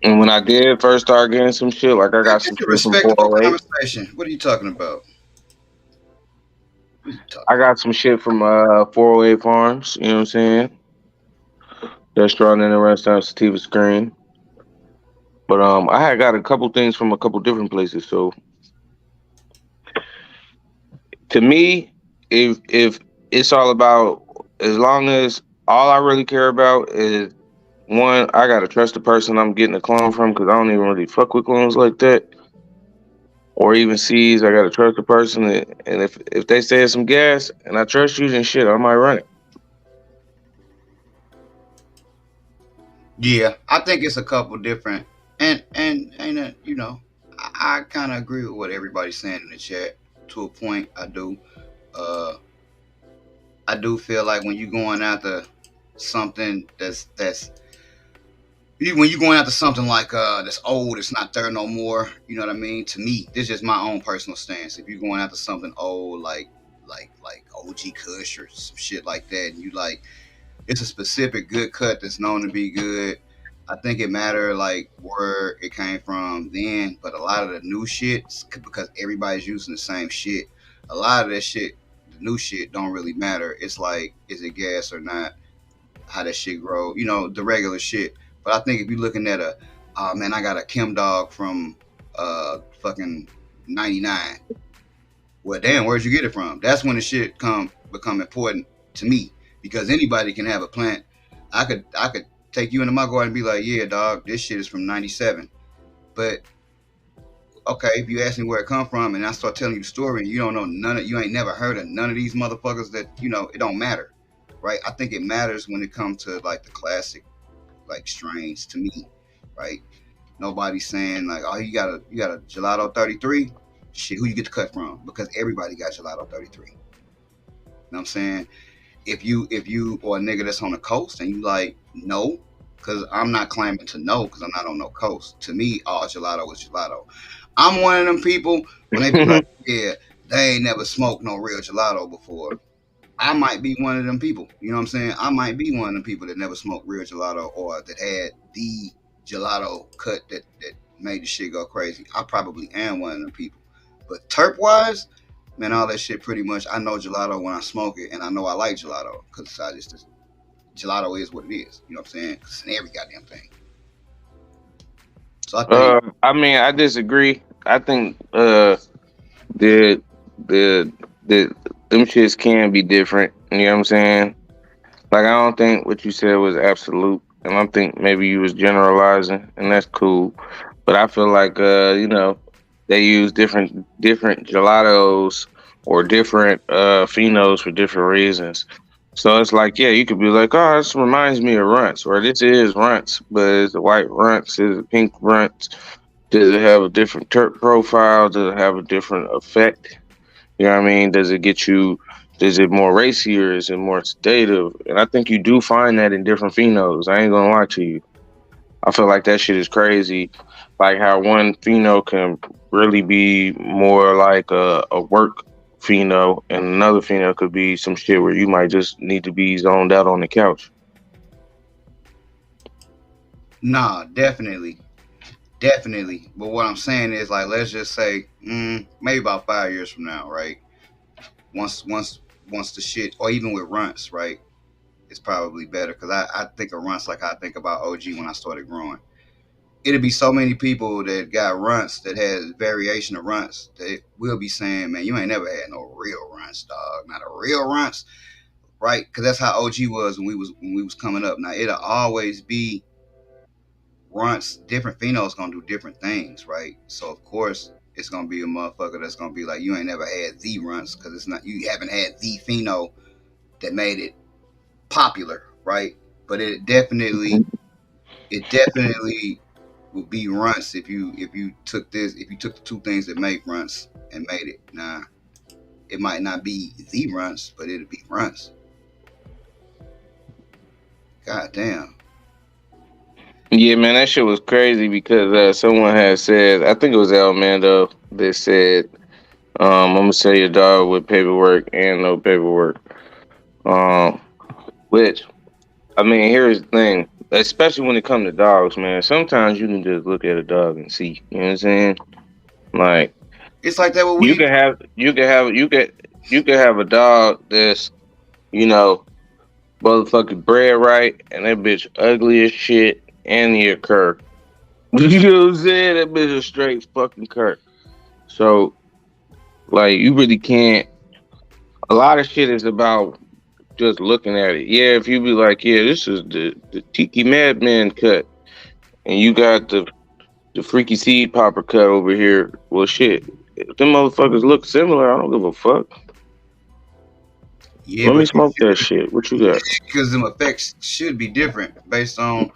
B: And when I did first start getting some shit, like I
C: Man,
B: got
C: this
B: some
C: is a
B: shit from
C: respectable
B: 408.
C: conversation. What are you talking about? What are you talking
B: I got some shit from 408 Farms, you know what I'm saying? That's running in the restaurant Sativa Screen. But I had got a couple things from a couple different places. So to me, if it's all about, as long as all I really care about is one, I gotta trust the person I'm getting a clone from because I don't even really fuck with clones like that, or even C's. I gotta trust the person, and if they say it's some gas and I trust you, then shit, I might run it.
C: Yeah, I think it's a couple different, and you know, I kind of agree with what everybody's saying in the chat to a point. Uh, I do feel like when you're going after something that's when you're going after something like that's old, it's not there no more. You know what I mean? To me, this is just my own personal stance. If you're going after something old, like OG Kush or some shit like that, and you like it's a specific good cut that's known to be good. I think it matter like where it came from then, but a lot of the new shit because everybody's using the same shit. A lot of that shit, the new shit, don't really matter. It's like, is it gas or not? How that shit grow? You know, the regular shit. But I think if you're looking at oh man, I got a Kim dog from fucking '99. Well, damn, where'd you get it from? That's when the shit become important to me because anybody can have a plant. I could take you into my garden and be like, yeah, dog, this shit is from '97. But okay, if you ask me where it come from and I start telling you the story and you don't know you ain't never heard of none of these motherfuckers, that it don't matter, right? I think it matters when it comes to like the classic like strains to me, right? Nobody's saying like, oh, you got a gelato 33. Shit, who you get to cut from? Because everybody got gelato 33. You know what I'm saying? If you or a nigga that's on the coast and you like no, because I'm not claiming to know because I'm not on no coast. To me, all gelato is gelato. I'm one of them people when they be like, yeah, they ain't never smoked no real gelato before. I might be one of them people. You know what I'm saying? I might be one of them people that never smoked real gelato or that had the gelato cut that made the shit go crazy. I probably am one of them people. But terp wise, man, all that shit pretty much. I know gelato when I smoke it, and I know I like gelato because gelato is what it is. You know what I'm saying? It's in every goddamn thing. So I think
B: I mean, I disagree. I think the the the them shits can be different. You know what I'm saying? Like I don't think what you said was absolute, and I think maybe you was generalizing, and that's cool. But I feel like they use different gelatos or different phenos for different reasons. So it's like, yeah, you could be like, oh, this reminds me of runts, or this is runts, but it's a white runts, is it pink runts? Does it have a different terp profile? Does it have a different effect? You know what I mean? Does it get you? Is it more racy or is it more sedative? And I think you do find that in different phenos. I ain't gonna lie to you. I feel like that shit is crazy. Like how one pheno can really be more like a work pheno, and another pheno could be some shit where you might just need to be zoned out on the couch.
C: nah, definitely. But what I'm saying is like, let's just say maybe about 5 years from now, right? Once once once the shit, or even with runts, right? It's probably better because I think of runts like I think about OG when I started growing. It'd be so many people that got runts that has variation of runts that will be saying, man, you ain't never had no real runts, dog. Not a real runts, right? Because that's how OG was when we was coming up. Now it'll always be runts. Different phenos gonna do different things, right? So of course it's gonna be a motherfucker that's gonna be like, you ain't never had the runts because it's not you haven't had the pheno that made it popular, right? But it definitely would be runts if you took the two things that make runts and made it. Nah, it might not be the runts, but it'd be runts. God damn.
B: Yeah, man, that shit was crazy because someone had said, I think it was Mando that said, I'm gonna sell your dog with paperwork and no paperwork. Um, which I mean, here's the thing, especially when it comes to dogs, man. Sometimes you can just look at a dog and see. You know what I'm saying? Like
C: It's like that with
B: you
C: weed.
B: can have, you can have a dog that's, you know, motherfucking bred right, and that bitch ugly as shit, and he a cur. You know what I'm saying? That bitch a straight fucking cur. So, like, you really can't. A lot of shit is about just looking at it. Yeah, if you be like, yeah, this is the Tiki Madman cut, and you got the Freaky Seed Popper cut over here. Well, shit, if them motherfuckers look similar, I don't give a fuck.
C: Yeah,
B: Let
C: but
B: me smoke that shit. What you got?
C: because them effects should be different based on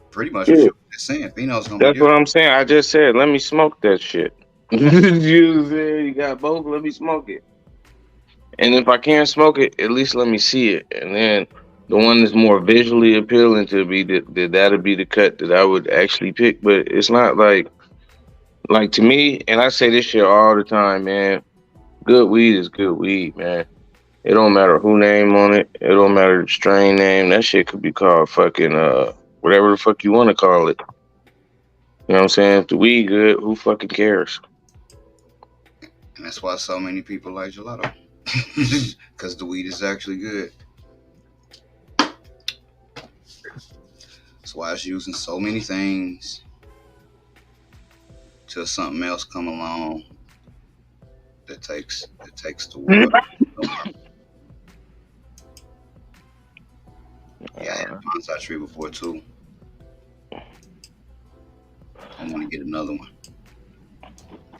C: pretty much what
B: Yeah,
C: you're saying. Pheno's gonna be
B: that's what
C: different.
B: I'm saying. I just said, let me smoke that shit. You know what I'm saying? You got both. Let me smoke it. And if I can't smoke it, at least let me see it. And then the one that's more visually appealing to me, that'll be the cut that I would actually pick. But it's not like to me. And I say this shit all the time, man. Good weed is good weed, man. It don't matter who name on it. It don't matter the strain name. That shit could be called fucking whatever the fuck you want to call it. You know what I'm saying? If the weed good, who fucking cares?
C: And that's why so many people like gelato. Because the weed is actually good. That's why it's using so many things till something else come along that takes the world. Yeah, I had a bonsai tree before too. I want to get another one.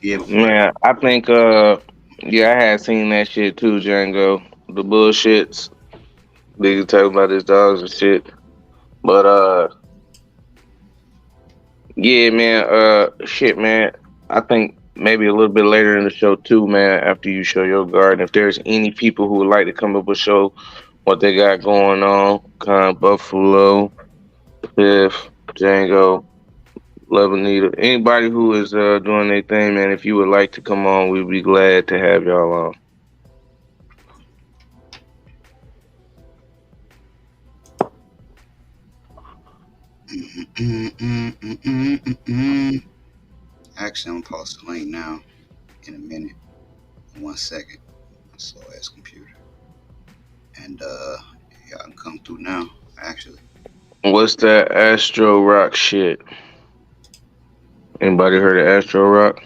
C: Yeah, before
B: Man, I think yeah, I had seen that shit too, Django. The bullshits. They talk about his dogs and shit. But yeah, man, shit, man. I think maybe a little bit later in the show too, man, after you show your garden, if there's any people who would like to come up and show what they got going on, kind of Buffalo, Fifth, Django, Love Anita, anybody who is doing their thing, man, if you would like to come on, we'd be glad to have y'all on.
C: actually, I'm gonna post the link now in a minute. 1 second. Slow ass computer. And y'all can come through now. Actually,
B: What's that Astro Rock shit? Anybody heard of Astro Rock?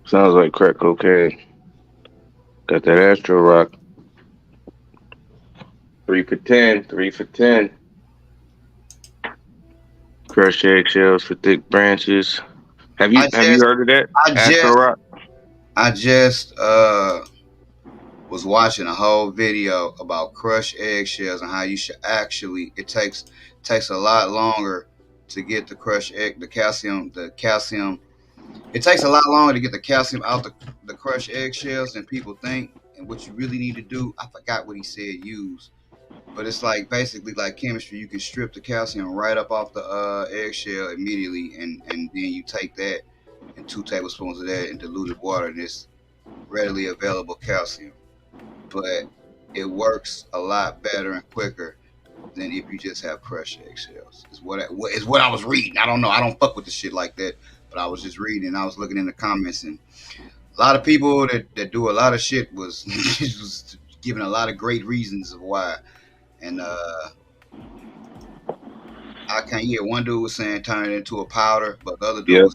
B: Sounds like crack cocaine. Got that Astro Rock. 3 for 10. 3 for 10. Crushed eggshells for thick branches.
C: I
B: Have you
C: just,
B: heard of that?
C: I
B: Astro
C: just,
B: Rock?
C: I just was watching a whole video about crushed eggshells and how you should actually. It takes a lot longer to get the crushed egg, the calcium, It takes a lot longer to get the calcium out the crushed eggshells than people think. And what you really need to do, I forgot what he said use, but it's like basically like chemistry. You can strip the calcium right up off the eggshell immediately, and then you take that and 2 tablespoons of that in diluted water, and it's readily available calcium. But it works a lot better and quicker than if you just have crushed eggshells. Is what I was reading. I don't know. I don't fuck with the shit like that. But I was just reading. And I was looking in the comments, and a lot of people that do a lot of shit was was giving a lot of great reasons of why. And I can't. Yeah, one dude was saying turn it into a powder, but
B: Yeah.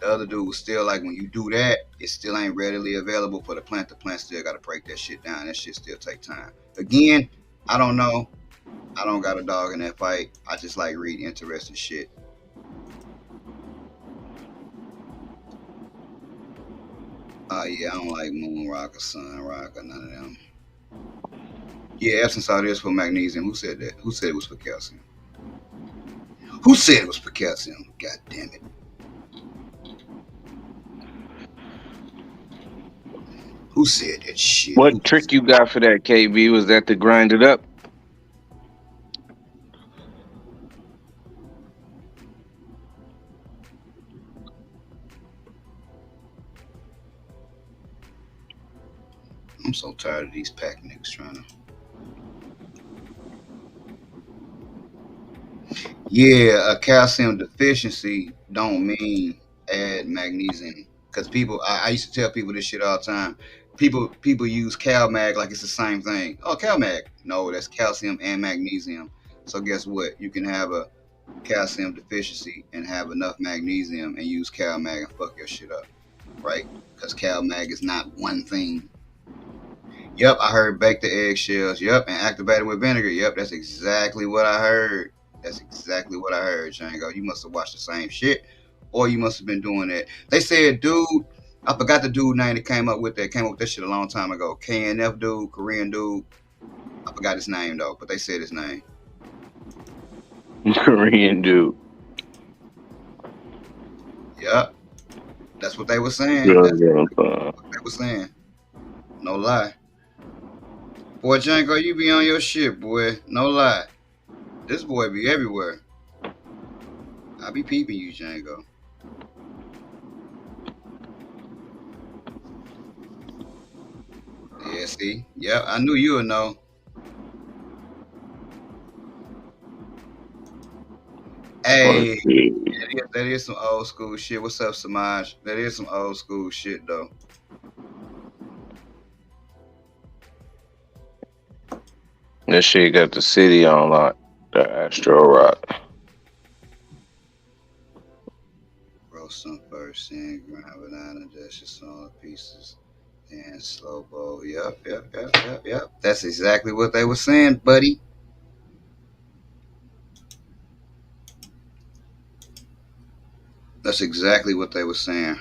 C: the other dude was still like, when you do that, it still ain't readily available for the plant. The plant still got to break that shit down. That shit still take time. Again, I don't know. I don't got a dog in that fight. I just like reading interesting shit. Yeah, I don't like Moon Rock or Sun Rock or none of them. Yeah, Epsom salt is for magnesium. Who said that? Who said it was for calcium? Who said it was for calcium? God damn it. Who said that shit?
B: What trick you got for that, KB? Was that to grind it up?
C: I'm so tired of these pack niggas trying to. Yeah, a calcium deficiency don't mean add magnesium. Because I used to tell people this shit all the time. People use CalMag like it's the same thing. Oh, CalMag. No, that's calcium and magnesium. So guess what? You can have a calcium deficiency and have enough magnesium and use CalMag and fuck your shit up, right? Because CalMag is not one thing. Yep, I heard bake the eggshells. Yep, and activate it with vinegar. Yep, that's exactly what I heard. That's exactly what I heard, Django. You must have watched the same shit, or you must have been doing that. They said, dude, I forgot the dude name that came up with that shit a long time ago. KNF dude, Korean dude. I forgot his name though, but they said his name.
B: Korean dude.
C: Yep, that's what they were saying.
B: Real
C: That's
B: damn
C: what they were saying. No lie. Boy, Django, you be on your shit, boy. No lie. This boy be everywhere. I be peeping you, Django. Yeah, see? Yep, I knew you would know.
B: Let's
C: Hey,
B: see.
C: that is some old school shit. What's up, Samaj? That is some old school shit, though.
B: This shit got the city on lock. The Astro Rock.
C: Roast some first, and grind banana, dash your smaller pieces, and slow bowl. Yep. That's exactly what they were saying, buddy. That's exactly what they were saying.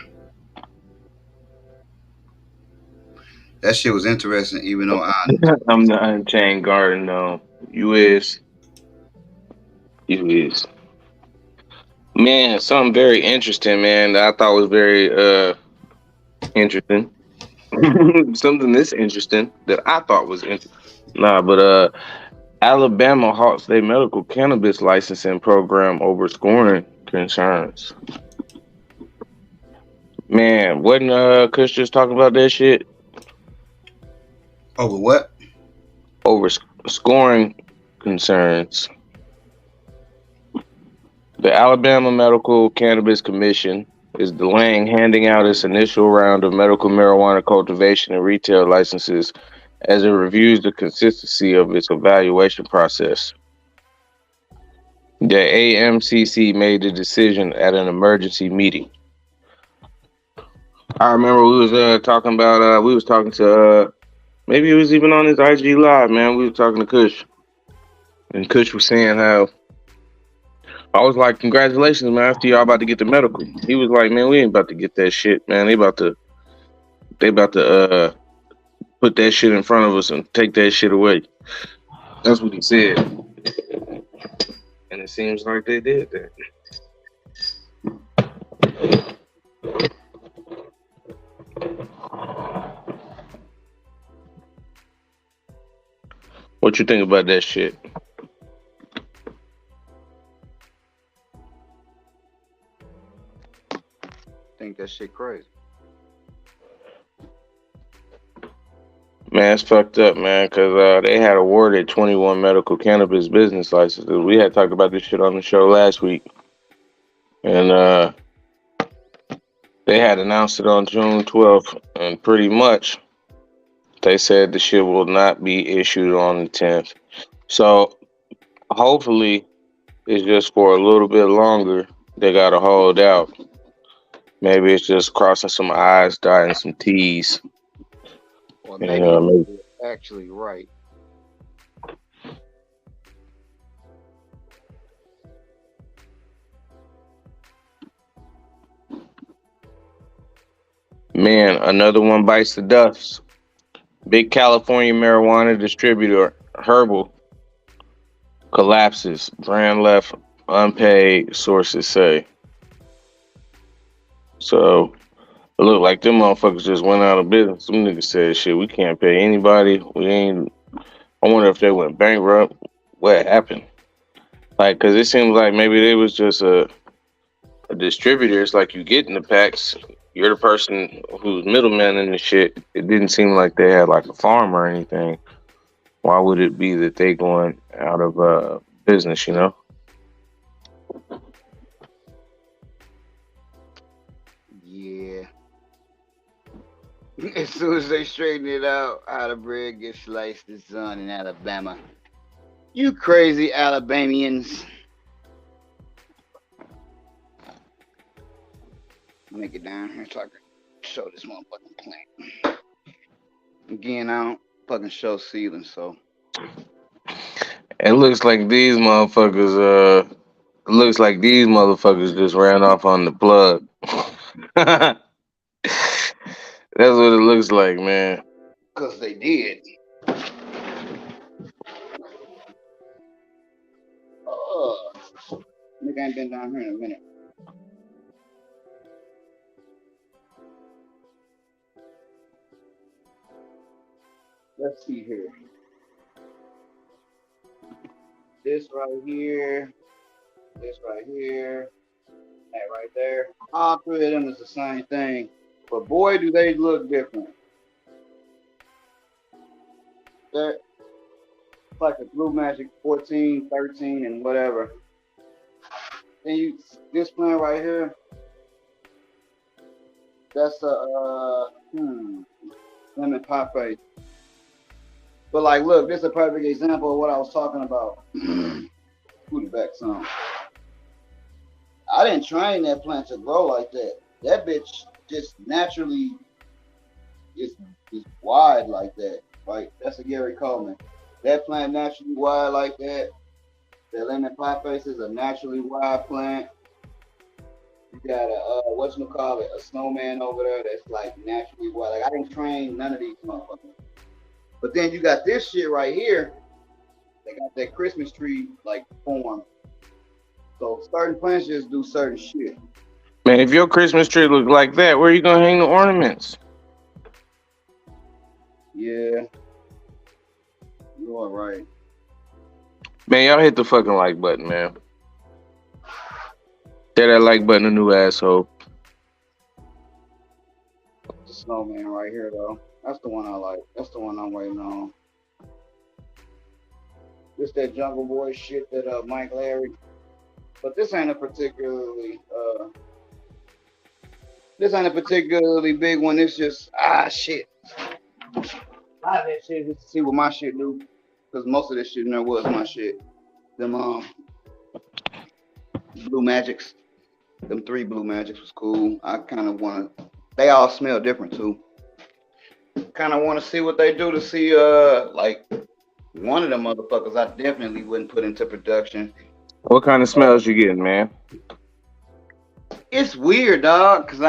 C: That shit was interesting, even though I.
B: I'm the Unchained Garden though. You is. You is. Man, something very interesting, man, that I thought was very interesting. Something this interesting that I thought was interesting. Nah, but Alabama halts their medical cannabis licensing program over scoring concerns. Man, wasn't Kush just talking about that shit?
C: Over what?
B: Over scoring concerns. The Alabama Medical Cannabis Commission is delaying handing out its initial round of medical marijuana cultivation and retail licenses as it reviews the consistency of its evaluation process. The AMCC made the decision at an emergency meeting. I remember we was talking about we was talking to maybe it was even on his IG live, man. We were talking to Kush, and Kush was saying how I was like, "Congratulations, man! After y'all about to get the medical." He was like, "Man, we ain't about to get that shit, man. They about to put that shit in front of us and take that shit away." That's what he said, and it seems like they did that. What you think about that shit?
C: Think that shit crazy.
B: Man, it's fucked up, man, because they had awarded 21 medical cannabis business licenses. We had talked about this shit on the show last week, and they had announced it on June 12th, and pretty much they said the shit will not be issued on the 10th. So hopefully it's just for a little bit longer. They got to hold out. Maybe it's just crossing some I's, dotting some T's.
C: Or
B: And,
C: maybe it's actually right.
B: man, another one bites the dust. Big California marijuana distributor Herbal collapses. Brand left unpaid, sources say. So it looked like them motherfuckers just went out of business. Some niggas said, shit, we can't pay anybody. We ain't. I wonder if they went bankrupt. What happened? Like, cause it seems like maybe they was just a distributor. It's like you get in the packs. You're the person who's middleman in the shit. It didn't seem like they had like a farm or anything. Why would it be that they going out of business? You know?
C: Yeah. As soon as they straighten it out, how the bread gets sliced is done in Alabama. You crazy Alabamians. Make it down here so I can show this motherfucking plant. Again, I don't fucking show ceiling. So
B: It looks like these motherfuckers. It looks like these motherfuckers just ran off on the plug. That's what it looks like, man.
C: because they did. Oh, nigga ain't been down here in a minute. Let's see here. This right here. This right here. That right there. All three of them is the same thing. But boy, do they look different. They're like a Blue Magic 14, 13, and whatever. Then you this plant right here, that's a lemon pie face. But like look, this is a perfect example of what I was talking about. Put it back some. I didn't train that plant to grow like that. That bitch just naturally is wide like that. Right? That's a Gary Coleman. That plant naturally wide like that. The lemon pie face is a naturally wide plant. You got a what's gonna call it, a snowman over there that's like naturally wide. Like I didn't train none of these motherfuckers. But then you got this shit right here. They got that Christmas tree like form. So certain plants just do certain shit.
B: Man, if your Christmas tree look like that, where you gonna hang the ornaments?
C: Yeah, you are right.
B: Man, y'all hit the fucking like button, man. Hit that like button, a new asshole.
C: The snowman right here though. That's the one I like. That's the one I'm waiting on. This that Jungle Boy shit that Mike Larry. But this ain't a particularly big one. It's just shit. A lot of that shit just to see what my shit do. Because most of this shit in there was my shit. Them blue magics. Them three blue magics was cool. I kind of want to. They all smell different too. Kind of want to see what they do to see like one of them motherfuckers. I definitely wouldn't put into production.
B: What kind of smells you getting, man?
C: It's weird, dog. Cause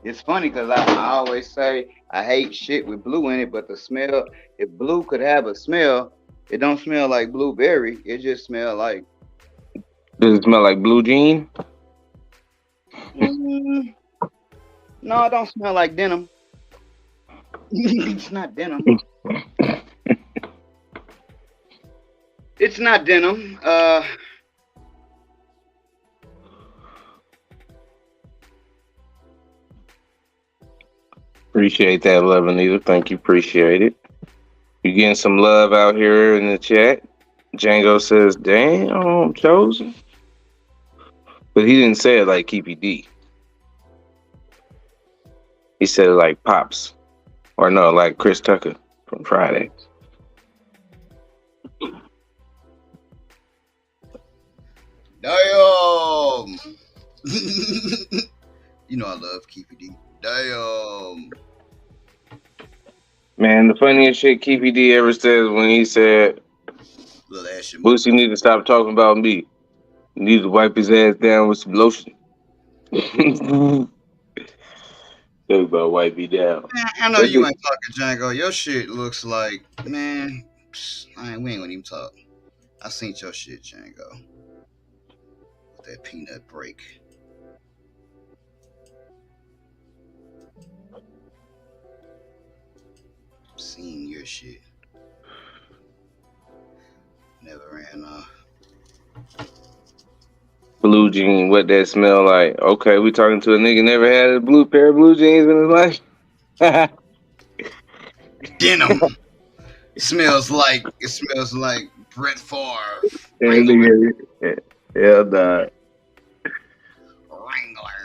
C: it's funny because I always say I hate shit with blue in it, but the smell. If blue could have a smell, it don't smell like blueberry. It just smell like.
B: Does it smell like blue jean?
C: Mm, no, it don't smell like denim. It's not denim. It's not denim.
B: Appreciate that, love, Anita. Thank you. Appreciate it. You getting some love out here in the chat. Django says, damn, chosen. But he didn't say it like Keepy D. He said it like Pops. Or no, like Chris Tucker from Friday.
C: Damn. You know I love Keepy D. Damn.
B: Man, the funniest shit Keepy D ever says when he said,
C: Little ass shit.
B: Boosie need to stop talking about me. He needs to wipe his ass down with some lotion. Talk about wipe me down.
C: Man, I know you ain't talking Django. Your shit looks like, man, we ain't gonna even talk. I seen your shit, Django. With that peanut break. Seen your shit. Never ran off.
B: Blue jean, what that smell like? Okay, we talking to a nigga never had a blue pair of blue jeans in his life.
C: Denim. It smells like Brett Favre.
B: Yeah, nah.
C: Wrangler.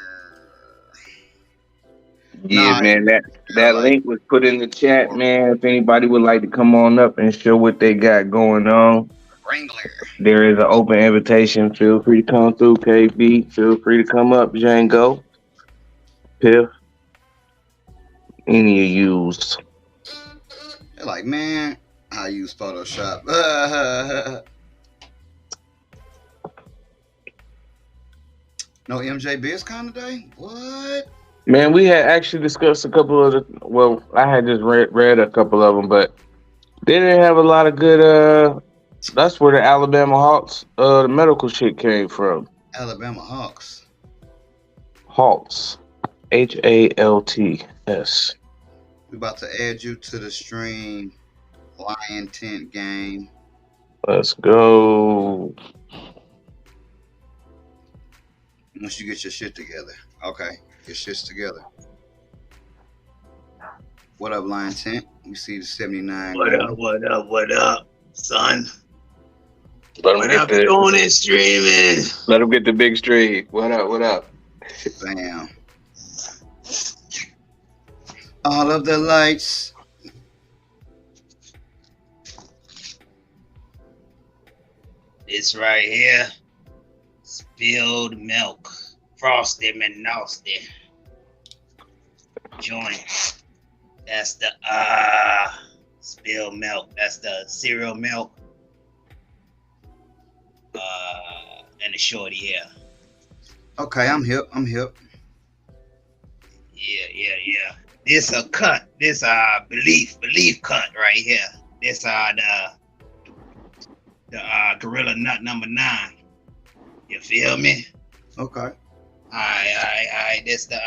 B: Yeah,
C: Nah,
B: man, that
C: like,
B: link was put in the chat, man. If anybody would like to come on up and show what they got going on,
C: Wrangler.
B: there is an open invitation. Feel free to come through, KB. Feel free to come up, Django, Piff, any of yous.
C: They're like, man, I use Photoshop. No MJ BizCon today? What?
B: Man, we had actually discussed a couple of the. Well, I had just read a couple of them, but they didn't have a lot of good. That's where the Alabama Hawks, the medical shit came from.
C: Alabama Hawks.
B: Halts, HALTS.
C: We about to add you to the stream. Lion Tent game.
B: Let's go.
C: Once you get your shit together. Okay, your shit's together. What up, Lion Tent? We see the 79.
D: What up, son?
B: Let
D: What up, doing and streaming?
B: Let him get the big stream. What up?
C: Bam. All of the lights.
D: This right here, spilled milk, frosty and nasty joint. That's the spilled milk. That's the cereal milk. And the shorty here.
C: Okay, I'm hip.
D: Yeah. This a cut. This belief cut right here. This the Gorilla Nut number 9. You feel me?
C: Okay.
D: Alright. This the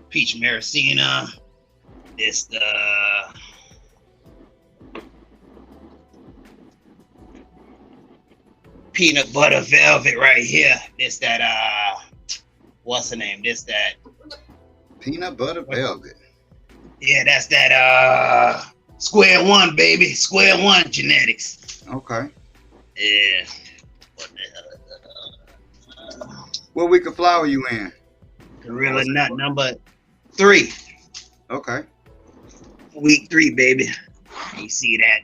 D: peach maraschino. This the peanut butter velvet right here. This that what's the name? This that
C: Peanut butter velvet.
D: yeah, that's that square one, baby. Square one genetics.
C: Okay.
D: Yeah. What the hell?
C: What week of flower you in?
D: Gorilla Nut number 3.
C: Okay.
D: Week 3, baby. You see that?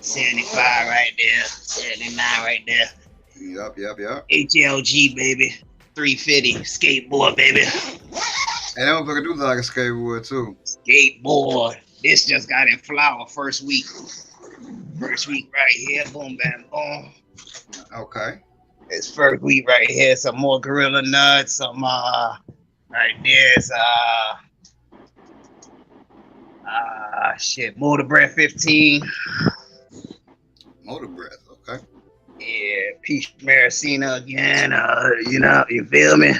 D: 75 right there. 79 right there.
C: Yup.
D: HLG, baby. 350. Skateboard, baby.
C: And that motherfucker do look like a skateboard too.
D: Skateboard. This just got in flower first week. First week right here. Boom, bam, boom.
C: Okay.
D: This first week right here. Some more Gorilla Nuts. Some, right there's, Motor Breath 15.
C: Motor breath. Okay.
D: Yeah, peach maraschino again. You feel me?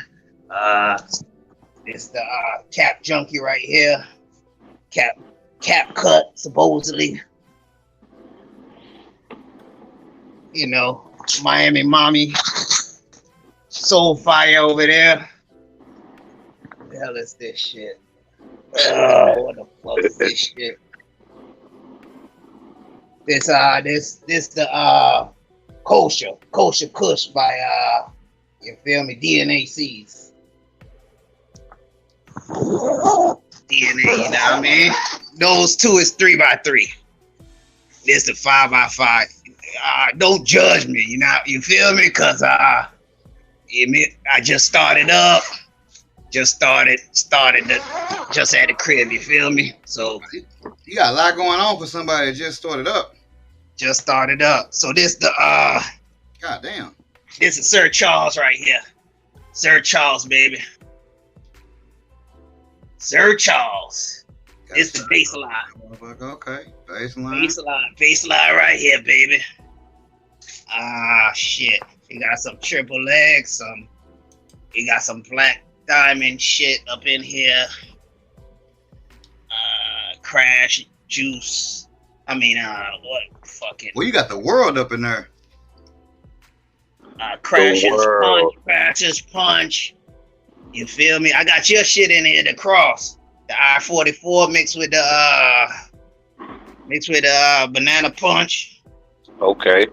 D: It's the cap junkie right here. Cap cut, supposedly. You know, Miami mommy. Soul fire over there. What the hell is this shit? Oh, what the fuck is this shit? This the kosher kush by you feel me, DNA Seeds. DNA, you know what I mean? Those two is 3x3. This the 5x5. Don't judge me, you know, you feel me? Cause I just started up. Just at the crib, you feel me? So
C: you got a lot going on for somebody that just started up.
D: Just started up. So this the
C: God damn.
D: This is Sir Charles right here. Sir Charles, baby. Sir Charles. It's the baseline.
C: Okay. Baseline.
D: Baseline right here, baby. Shit. You got some triple legs, you got some black diamond shit up in here. Crash juice. What fucking.
C: Well, you got the world up in there.
D: Crash's punch. You feel me? I got your shit in here, the cross. The I-44 mixed with the banana punch.
B: Okay.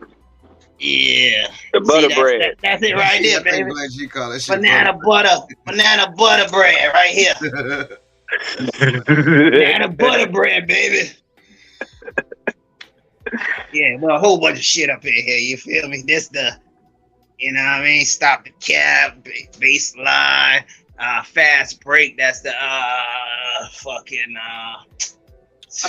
D: Yeah.
B: The butter bread.
D: That's it right there, baby. Banana butter bread right here. Banana butter bread, baby. Yeah, well, a whole bunch of shit up in here. You feel me? This the, you know what I mean? Stop the cab, baseline. Fast Break. That's the fucking
C: I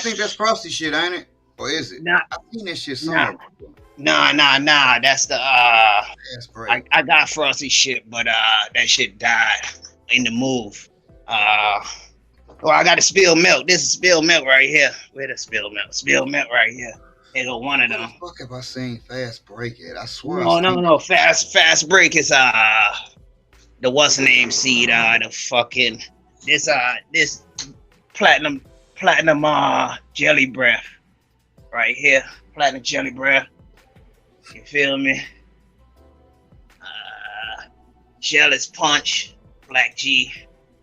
C: think that's Frosty shit, ain't it? Or is it?
D: Nah,
C: I've seen that shit
D: nah,
C: somewhere.
D: nah. That's the
C: Fast break.
D: I got Frosty shit, but that shit died in the move. Oh, I got to spill milk. This is spill milk right here. Where the spill milk? Spill milk right here. They go one of
C: What
D: them.
C: the fuck have I seen Fast Break at? I swear.
D: No. Fast Break is the what's the name seed, the fucking this platinum jelly breath right here. Platinum jelly breath. You feel me? Jealous Punch, Black G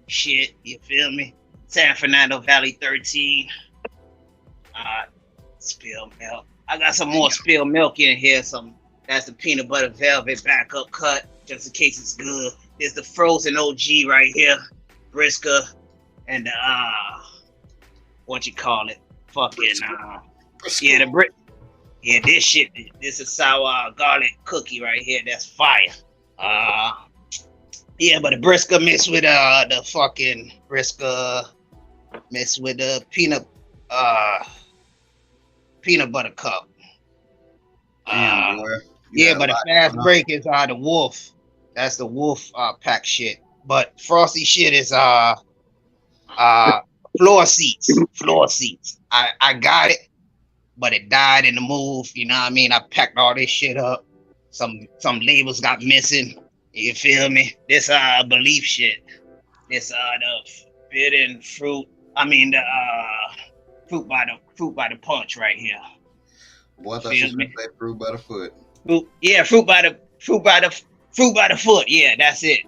D: shit, you feel me? San Fernando Valley 13. Spill milk. I got some more spill milk in here. That's the peanut butter velvet backup cut, just in case it's good. There's the frozen OG right here, Brisker, and what you call it? Fucking this shit. This is sour garlic cookie right here. That's fire. Yeah, but the Brisker mixed with the fucking Brisker mixed with the peanut butter cup.
C: Damn, boy.
D: Yeah, but the Fast Break is the Wolf. That's the Wolf pack shit. But Frosty shit is floor seats. Floor seats. I got it, but it died in the move. You know what I mean? I packed all this shit up. Some labels got missing. You feel me? This belief shit. This the forbidden fruit. I mean the fruit by the punch right here.
C: Boy, I thought you said fruit by the foot.
D: Fruit by the foot. Yeah, that's it.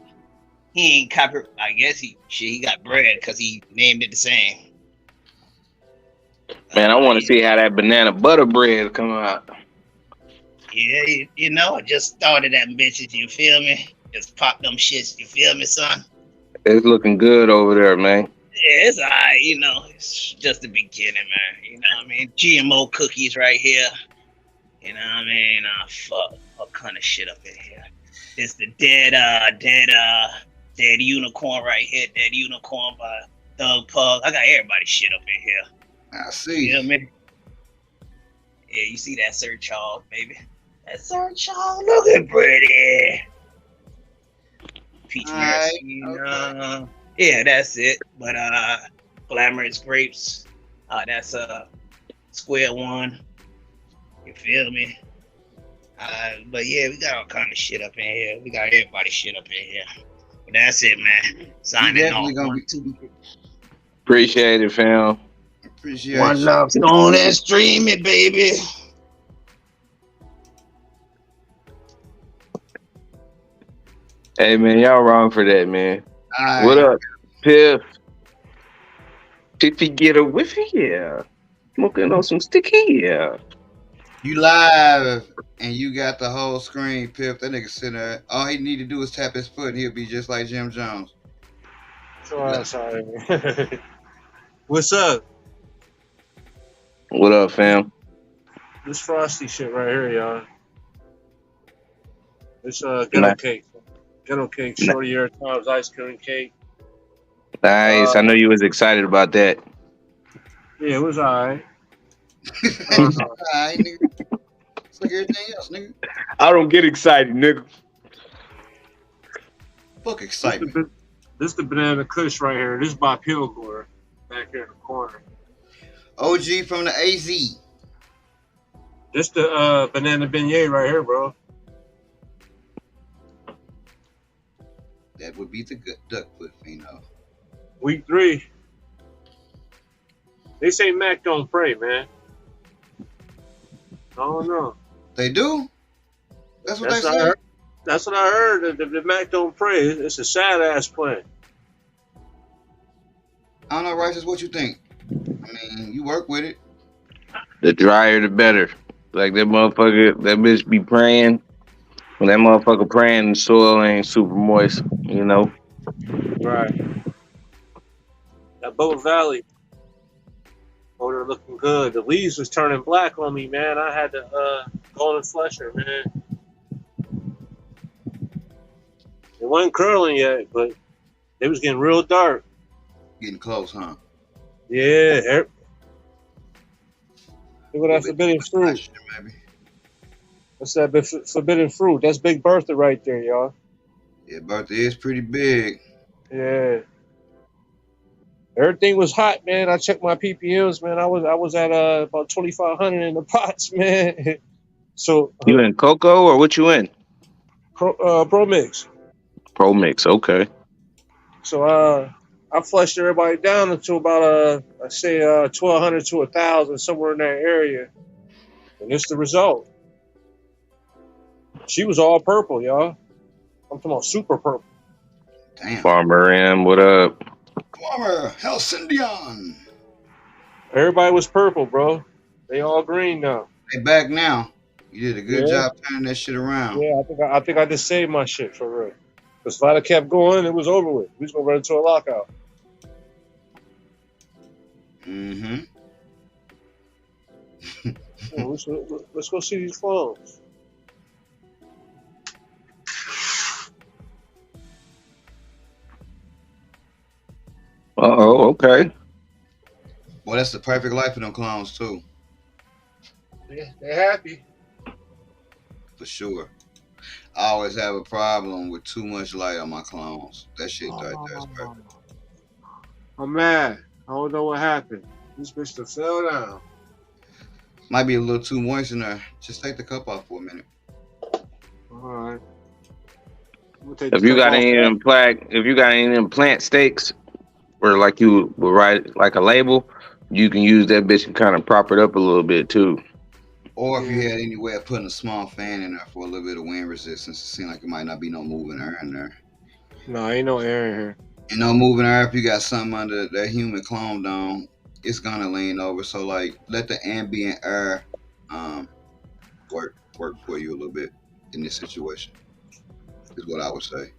D: He ain't copy. I guess he got bread because he named it the same.
B: Man, I want to see how that banana butter bread come out.
D: Yeah, you know, I just started that bitches. You feel me? Just pop them shits. You feel me, son?
B: It's looking good over there, man.
D: Yeah, it's alright. You know, it's just the beginning, man. You know what I mean? GMO cookies right here. You know what I mean? Fuck, all kind of shit up in here. It's the dead unicorn right here. Dead unicorn by Thug Pug. I got everybody's shit up in here.
C: I see.
D: You know what I mean? Yeah, you see that Sir Charles, baby. That Sir Charles looking pretty. Peach Mercy.
C: Okay.
D: Yeah, that's it. But Glamorous Grapes. That's Square One. You feel me? But yeah, we got all kind of shit up in here. We got everybody's shit up in here. But that's it, man. Signing off.
B: Appreciate it, fam.
C: Appreciate
D: One love. Go and stream it, baby.
B: Hey, man, y'all wrong for that, man.
C: Right.
B: What up, Piff? Piffy get a whiffy, yeah. Smoking on some sticky, yeah.
C: You live and you got the whole screen, Pip. That nigga sitting there. All he need to do is tap his foot and he'll be just like Jim Jones.
E: Sorry. What's up?
B: What up, fam?
E: This Frosty shit right here, y'all. It's ghetto cake. Ghetto cake, shorty air times, ice cream cake.
B: Nice. I know you was excited about that.
E: Yeah, it was alright.
C: Alright, nigga. It's like everything else, nigga.
B: I don't get excited, nigga.
C: Fuck excitement.
E: This the banana kush right here. This is by Pilgor back here in the corner.
C: OG from the AZ.
E: This the banana beignet right here, bro.
C: That would be the good duck foot, Fino.
E: Week 3. They say Mac don't pray, man. I don't know.
C: They do? That's what
E: That's
C: they
E: what I
C: say?
E: heard. That's what I heard. The Mac don't pray. It's a sad ass play.
C: I don't know, Righteous, what you think? I mean, you work with it.
B: The drier, the better. Like that motherfucker, that bitch be praying. When that motherfucker praying, the soil ain't super moist, you know?
E: Right. That Boat Valley. Oh, they're looking good. The leaves was turning black on me, man. I had to golden flesher, man. It wasn't curling yet, but It was getting real dark.
C: Getting close, huh?
E: Yeah. Look at that forbidden fruit.
C: Maybe.
E: What's that forbidden fruit? That's Big Bertha right there, y'all.
C: Yeah, Bertha is pretty big.
E: Yeah. Everything was hot, man. I checked my PPMs, man. I was at about 2,500 in the pots, man. So
B: You in cocoa or what you in?
E: Pro Mix.
B: Pro mix, okay.
E: So I flushed everybody down into about I say 1,200 to 1,000 somewhere in that area, and it's the result. She was all purple, y'all. I'm talking about super purple.
C: Damn.
B: Farmer M, what up?
C: Farmer Halcyon.
E: Everybody was purple, bro. They all green now.
C: They back now. You did a good
E: Yeah.
C: job turning that shit around.
E: Yeah, I think I just saved my shit for real. Because if I'd have kept going, it was over with. We was gonna run into a lockout.
C: Mm-hmm.
E: Yeah, let's go see these phones.
B: Okay.
C: Well, that's the perfect life for them clones too.
E: Yeah, they're happy.
C: For sure. I always have a problem with too much light on my clones. That shit right there is perfect.
E: I'm mad. I don't know what happened. This bitch just fell down.
C: Might be a little too moist in there. Just take the cup off for a minute.
E: Alright.
B: If you got any implant steaks or like you would write like a label, you can use that bitch and kind of prop it up a little bit too.
C: Or if you had any way of putting a small fan in there for a little bit of wind resistance, it seemed like it might not be no moving air in there.
E: No, ain't no air in here.
C: And no moving air, if you got something under that human clone dome, it's gonna lean over. So like let the ambient air work for you a little bit in this situation. Is what I would say.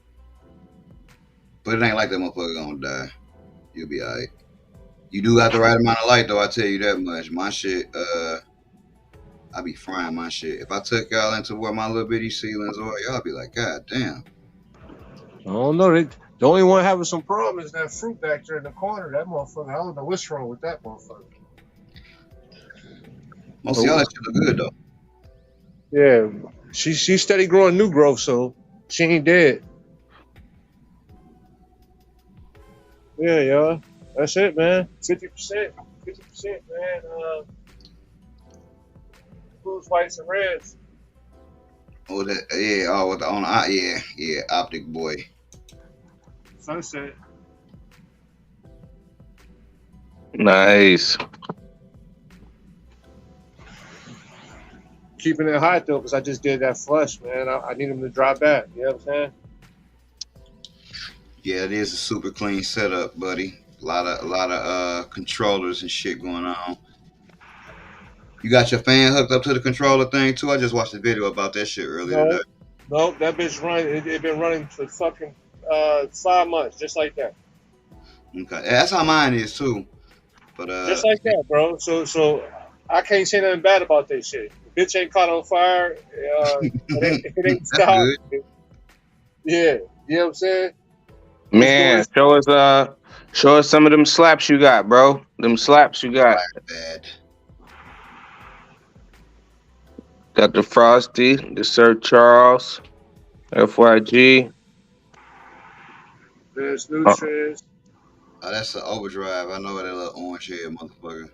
C: But it ain't like that motherfucker gonna die. You'll be alright. You do got the right amount of light though, I tell you that much. My shit, I be frying my shit. If I took y'all into where my little bitty ceilings are, y'all be like, God damn.
E: I don't know. The only one having some problem is that fruit back there in the corner. That motherfucker, I don't know what's wrong with that motherfucker.
C: Most of y'all that shit look good though.
E: Yeah, she's steady growing new growth, so she ain't dead. Yeah, y'all. That's it, man. 50%, man. Blues, whites, and reds.
C: Oh, that yeah. Oh, with the on yeah. Optic boy.
E: Sunset.
B: Nice.
E: Keeping it hot though, because I just did that flush, man. I need them to drop back. You know what I'm saying?
C: Yeah, it is a super clean setup, buddy. A lot of controllers and shit going on. You got your fan hooked up to the controller thing too. I just watched a video about that shit earlier today.
E: No, that bitch running. It been running for fucking 5 months, just like that.
C: Okay, that's how mine is too. But
E: Just like that, bro. So I can't say nothing bad about that shit. The bitch ain't caught on fire. It ain't
C: that's
E: stopped.
C: good.
E: Yeah, you know what I'm saying?
B: Man, show us some of them slaps you got, bro. Them slaps you got.
C: Bad.
B: Got the Frosty, the Sir Charles, FYG.
E: There's nutrients.
C: Oh, that's an overdrive. I know that little orange head motherfucker.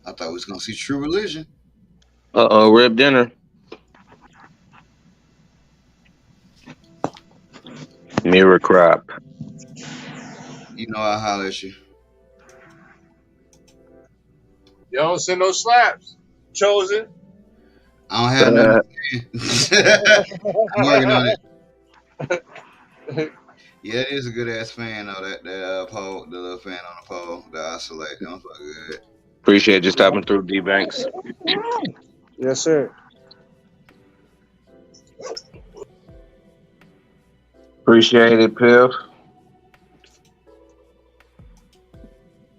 C: I thought we was gonna see True Religion.
B: Rib dinner. Mirror crop.
C: You know I holler at you.
E: You don't send no slaps. Chosen.
C: I don't have nothing. I'm working on it. Yeah, it is a good ass fan though. That pole, the little fan on the pole, the oscillate. That was good.
B: Appreciate you stopping through, D Banks.
E: Yes, sir.
B: Appreciate it, Piff.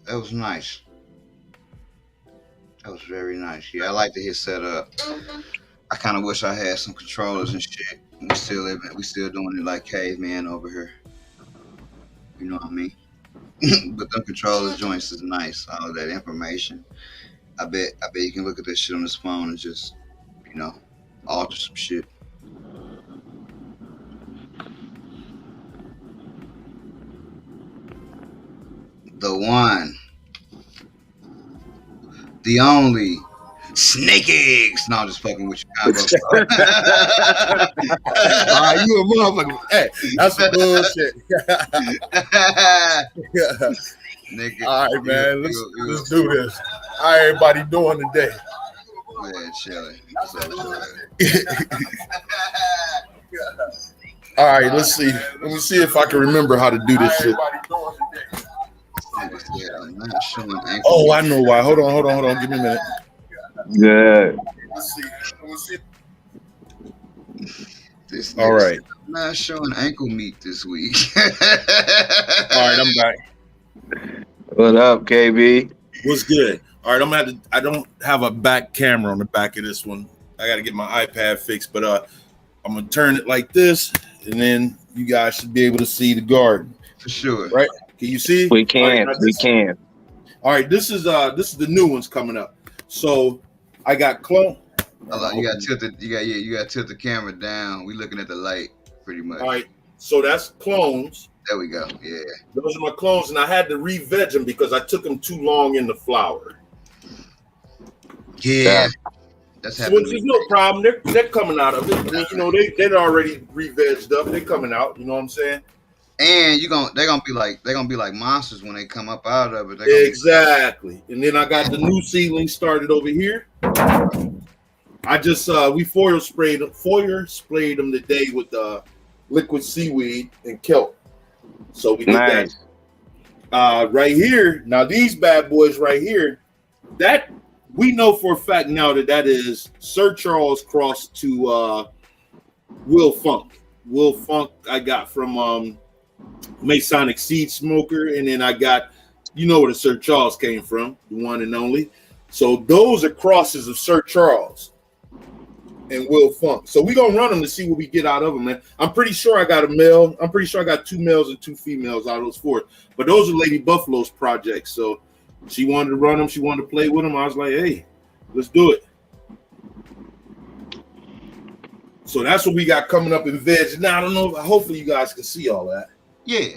C: That was nice. That was very nice. Yeah, I like to hit setup. I kind of wish I had some controllers and shit. We still living. We still doing it like caveman over here. You know what I mean? But the controllers joints is nice. All that information. I bet you can look at this shit on this phone and just, you know, alter some shit. The one, the only, snake eggs. No, I'm just fucking with you, combo.
F: All right, you a motherfucker. Hey, that's some bullshit.
C: Nigga,
F: All right, man. Let's
C: you-
F: do this. How everybody doing today?
C: man, chilling.
F: All right, let's see. Let me see if I can remember how to do this shit.
C: Nigga said, I'm not showing ankle.
F: Oh, I know why. Hold on. Give me a minute.
B: Good.
F: Let's see.
C: This
F: All
C: nigga
F: right.
C: said, I'm not showing ankle meat this week.
F: All right, I'm back.
B: What up, KB?
F: What's good? All right, I don't have a back camera on the back of this one. I got to get my iPad fixed, but I'm gonna turn it like this, and then you guys should be able to see the garden.
C: For sure.
F: Right? Can you see?
B: We can.
F: All right,
B: We can.
F: All right, this is the new ones coming up. So I got clone.
C: You got to tilt the camera down. We looking at the light pretty much.
F: All right, so that's clones.
C: There we go. Yeah.
F: Those are my clones, and I had to re-veg them because I took them too long in the flower.
C: Yeah. That's
F: So
C: happening.
F: which is no problem. They're coming out of it. I mean, you know, they're already re-vegged up. They're coming out. You know what I'm saying?
C: And they're gonna be like monsters when they come up out of it.
F: Exactly. And then I got the new seedling started over here. I just we foyer sprayed them today with liquid seaweed and kelp. So we did
B: Nice.
F: that. Right here, now these bad boys right here, that we know for a fact now that is Sir Charles crossed to Will Funk. Will Funk I got from Masonic Seed Smoker, and then I got, you know where the Sir Charles came from, the one and only. So those are crosses of Sir Charles and Will Funk. So we're gonna run them to see what we get out of them, man. I'm pretty sure I got a male. I'm pretty sure I got 2 males and 2 females out of those 4. But those are Lady Buffalo's projects. So she wanted to run them, she wanted to play with them. I was like, hey, let's do it. So that's what we got coming up in veg. Now I don't know. Hopefully you guys can see all that.
C: Yeah.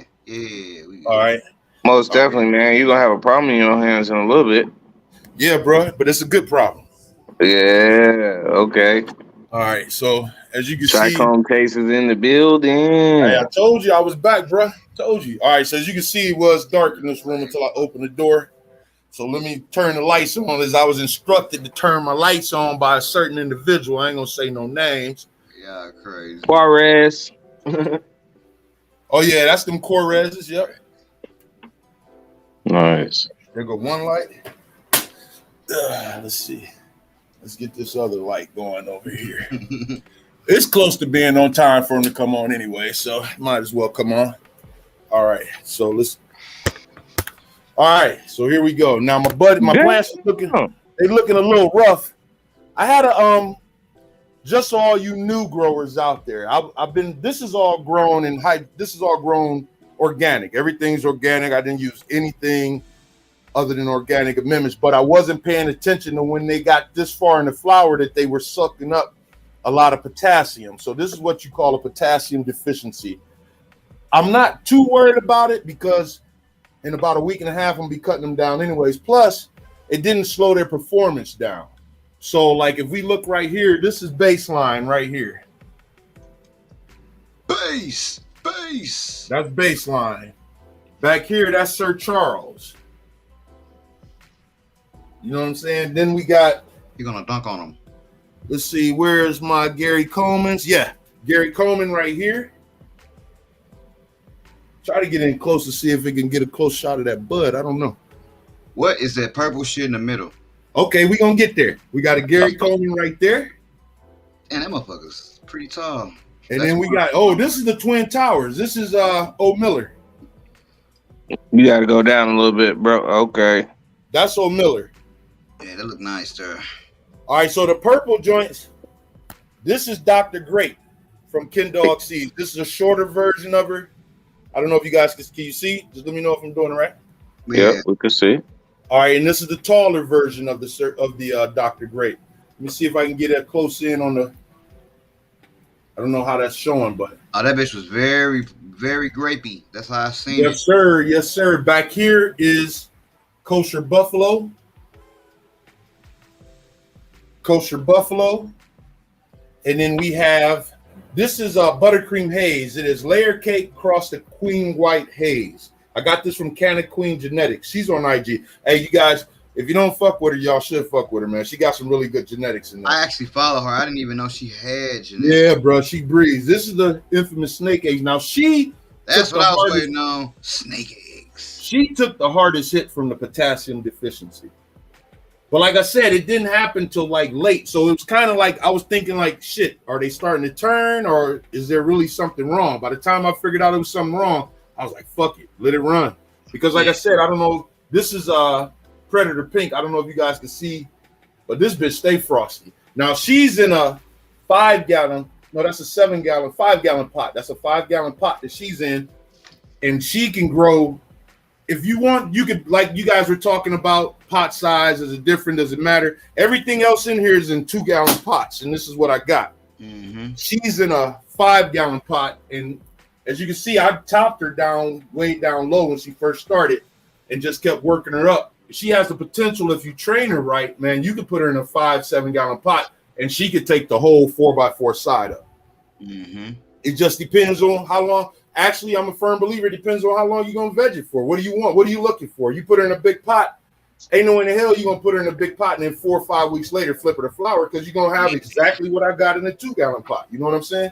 F: All right.
B: Most definitely, man. You're going to have a problem in your hands in a little bit.
F: Yeah, bro. But it's a good problem.
B: Yeah. Okay.
F: All right. So as you can
B: Cyclone cases in the building.
F: see, I told you I was back, bro. Told you. All right. So as you can see, it was dark in this room until I opened the door. So let me turn the lights on, as I was instructed to turn my lights on by a certain individual. I ain't gonna say no names.
C: Yeah, crazy.
B: Juarez.
F: Oh yeah, that's them Corezes. Yep.
B: Nice.
F: There go one light. Let's see. Let's get this other light going over here. It's close to being on time for him to come on anyway, so might as well come on. All right, so let's. All right, so here we go. Now my plants are looking a little rough. I had a just so all you new growers out there, this is all grown in height. This is all grown organic. Everything's organic. I didn't use anything other than organic amendments, but I wasn't paying attention to when they got this far in the flower that they were sucking up a lot of potassium. So this is what you call a potassium deficiency. I'm not too worried about it because in about a week and a half, I'm gonna be cutting them down anyways. Plus, it didn't slow their performance down. So like if we look right here, this is baseline right here.
C: Base.
F: That's baseline. Back here, that's Sir Charles. You know what I'm saying? Then we got,
C: You're gonna dunk on them.
F: let's see, where's my Gary Coleman's? Yeah, Gary Coleman right here. Try to get in close to see if we can get a close shot of that bud. I don't know.
C: What is that purple shit in the middle?
F: Okay, we're gonna get there. We got a Gary Coleman right there.
C: And that motherfucker's pretty tall.
F: And then we got, this is the Twin Towers. This is O Miller.
B: You got to go down a little bit, bro. Okay.
F: That's O Miller.
C: Yeah, that look nice there.
F: All right, so the purple joints, this is Dr. Great from Ken Dog Seeds. This is a shorter version of her. I don't know if you guys can you see? Just let me know if I'm doing it right.
B: Yeah, we can see.
F: All right, and this is the taller version of the Dr. Grape. Let me see if I can get a close in on the. I don't know how that's showing, but
C: that bitch was very, very grapey. That's how I seen
F: yes, sir. Yes, sir. Back here is Kosher Buffalo. Kosher Buffalo. And then we have, this is a buttercream haze. It is layer cake across the Queen White haze. I got this from Canna Queen Genetics. She's on IG. Hey, you guys, if you don't fuck with her, y'all should fuck with her, man. She got some really good genetics in there.
C: I actually follow her. I didn't even know she had genetics.
F: Yeah, bro, she breathes. This is the infamous snake eggs. Now
C: that's what I was waiting on. Snake eggs.
F: She took the hardest hit from the potassium deficiency. But like I said, it didn't happen till like late. So it was kind of like I was thinking like, shit, are they starting to turn or is there really something wrong? By the time I figured out it was something wrong, I was like, fuck it, let it run. Because like I said, I don't know, this is Predator Pink. I don't know if you guys can see, but this bitch stay frosty. Now she's in a 5-gallon, no, that's a 7-gallon, 5-gallon pot. That's a 5-gallon pot that she's in. And she can grow. If you want, you could, like you guys were talking about, pot size, is it different? Does it matter? Everything else in here is in 2-gallon pots, and this is what I got.
C: Mm-hmm.
F: She's in a 5-gallon pot, and as you can see, I topped her down, way down low when she first started, and just kept working her up. She has the potential, if you train her right, man, you could put her in a 5-7-gallon pot, and she could take the whole 4x4 side up.
C: Mm-hmm.
F: It just depends on how long. Actually, I'm a firm believer. It depends on how long you're going to veg it for. What do you want? What are you looking for? You put her in a big pot. Ain't no in the hell you're going to put her in a big pot and then 4 or 5 weeks later flip her to flower because you're going to have exactly what I got in a 2-gallon pot. You know what I'm saying?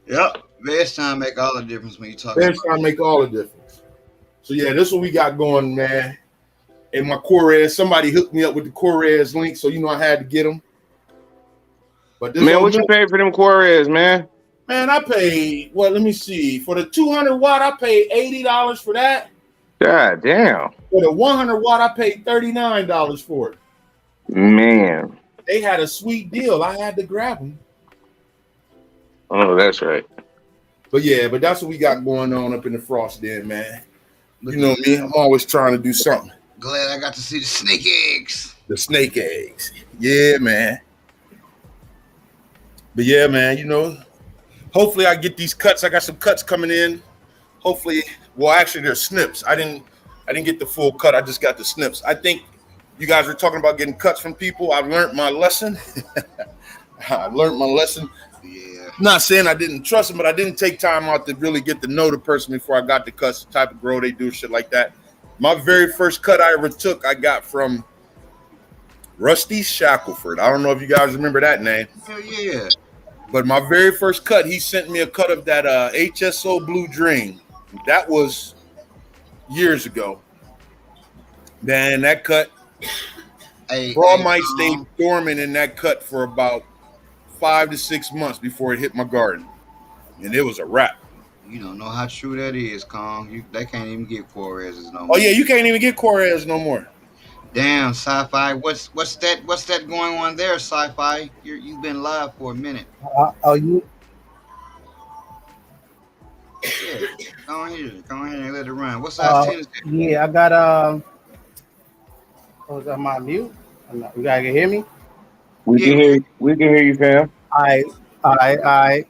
C: Yep. Veg time make all the difference when you talk
F: Veg time make all the difference. So, yeah, this is what we got going, man. And my Corez, somebody hooked me up with the Corez link, so you know I had to get them. But this
B: Man, what you paid for them Corez, man?
F: Man, I paid, well, let me see. For the 200 watt, I paid $80 for that.
B: God damn.
F: For the 100 watt, I paid $39 for it.
B: Man.
F: They had a sweet deal. I had to grab them.
B: Oh, that's right.
F: But yeah, but that's what we got going on up in the Frost Den, man. You know me, I'm always trying to do something.
C: Glad I got to see the snake eggs.
F: The snake eggs. Yeah, man. But yeah, man, you know, hopefully I get these cuts. I got some cuts coming in. Hopefully, well, actually, they're snips. I didn't get the full cut. I just got the snips. I think you guys were talking about getting cuts from people. I've learned my lesson. I learned my lesson.
C: Yeah.
F: Not saying I didn't trust them, but I didn't take time out to really get to know the person before I got the cuts, the type of grow they do, shit like that. My very first cut I ever took, I got from Rusty Shackelford. I don't know if you guys remember that name.
C: Hell yeah.
F: But my very first cut, he sent me a cut of that HSO Blue Dream. That was years ago. Man, that cut, broad might stay dormant in that cut for about 5 to 6 months before it hit my garden. And it was a wrap.
C: You don't know how true that is, Kong. They can't even get Corez's no more.
F: Oh, yeah, you can't even get Corez no more.
C: Damn, Sci-Fi. What's that going on there, Sci-Fi? You've been live for a minute.
G: You?
C: Yeah, go ahead and let it run. What size 10 is that?
G: Yeah, I got was that my mute? You guys can hear me?
B: We can hear you, fam.
G: All right.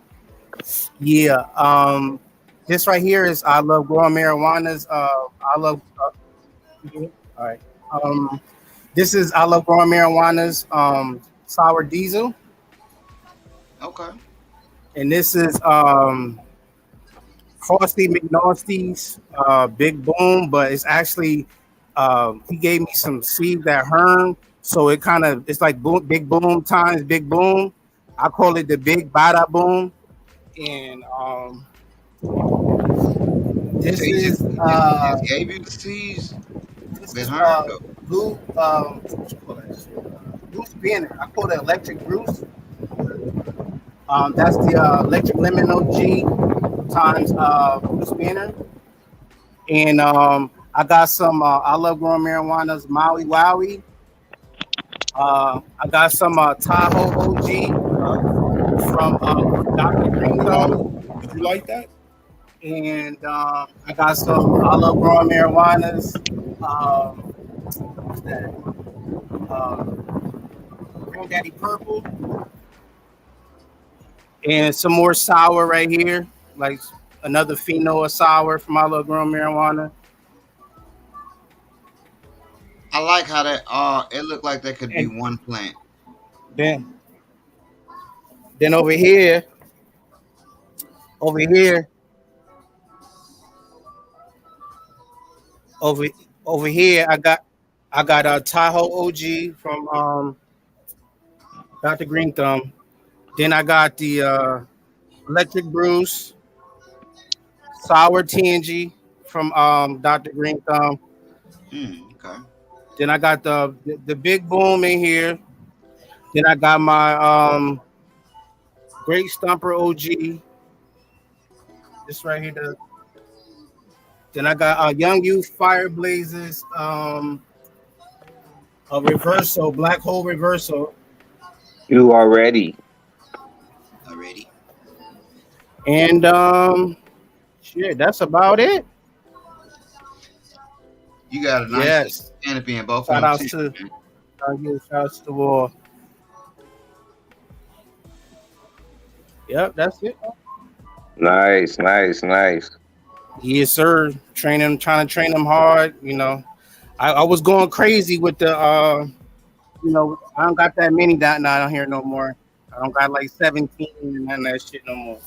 G: Yeah. This right here is I love growing marijuana's. All right. This is I love growing marijuana's sour diesel.
C: Okay.
G: And this is Frosty McNasty's Big Boom, but it's actually he gave me some seed that Herm, so it's like boom, Big Boom times Big Boom. I call it the Big Bada Boom, and this is
C: gave you the seeds.
G: this is blue Bruce Banner. I call it electric Bruce. That's the electric lemon OG times Bruce Banner. And I got some I love growing marijuana's Maui Wowie. I got some Tahoe OG from Dr. Thumb,
F: Did you like that?
G: and I got some I love growing marijuanas. What's that? Granddaddy Purple, and some more sour right here, like another pheno of sour from I love growing marijuana.
C: I like how that it looked like that could be
G: And
C: one plant.
G: then then over here, over over here, I got a Tahoe OG from Dr. Green Thumb. Then I got the Electric Bruce Sour Tangy from Dr. Green Thumb.
C: Okay.
G: Then I got the Big Boom in here. Then I got my Great Stumper OG. This right here. Then I got Young Youth Fire Blazes, a reversal, Black Hole reversal,
B: You already.
C: Already.
G: and shit. That's about it.
C: You got a nice
G: Yes.
C: canopy in both
G: Shout
C: of them
G: outs
C: too.
G: to
C: Man.
G: shout outs to the wall. Yep, that's it.
B: Nice, nice, nice.
G: Yes, sir. Trying to train them hard. I was going crazy with the I don't got that many down here no more. I don't got like 17 and none of that shit no more.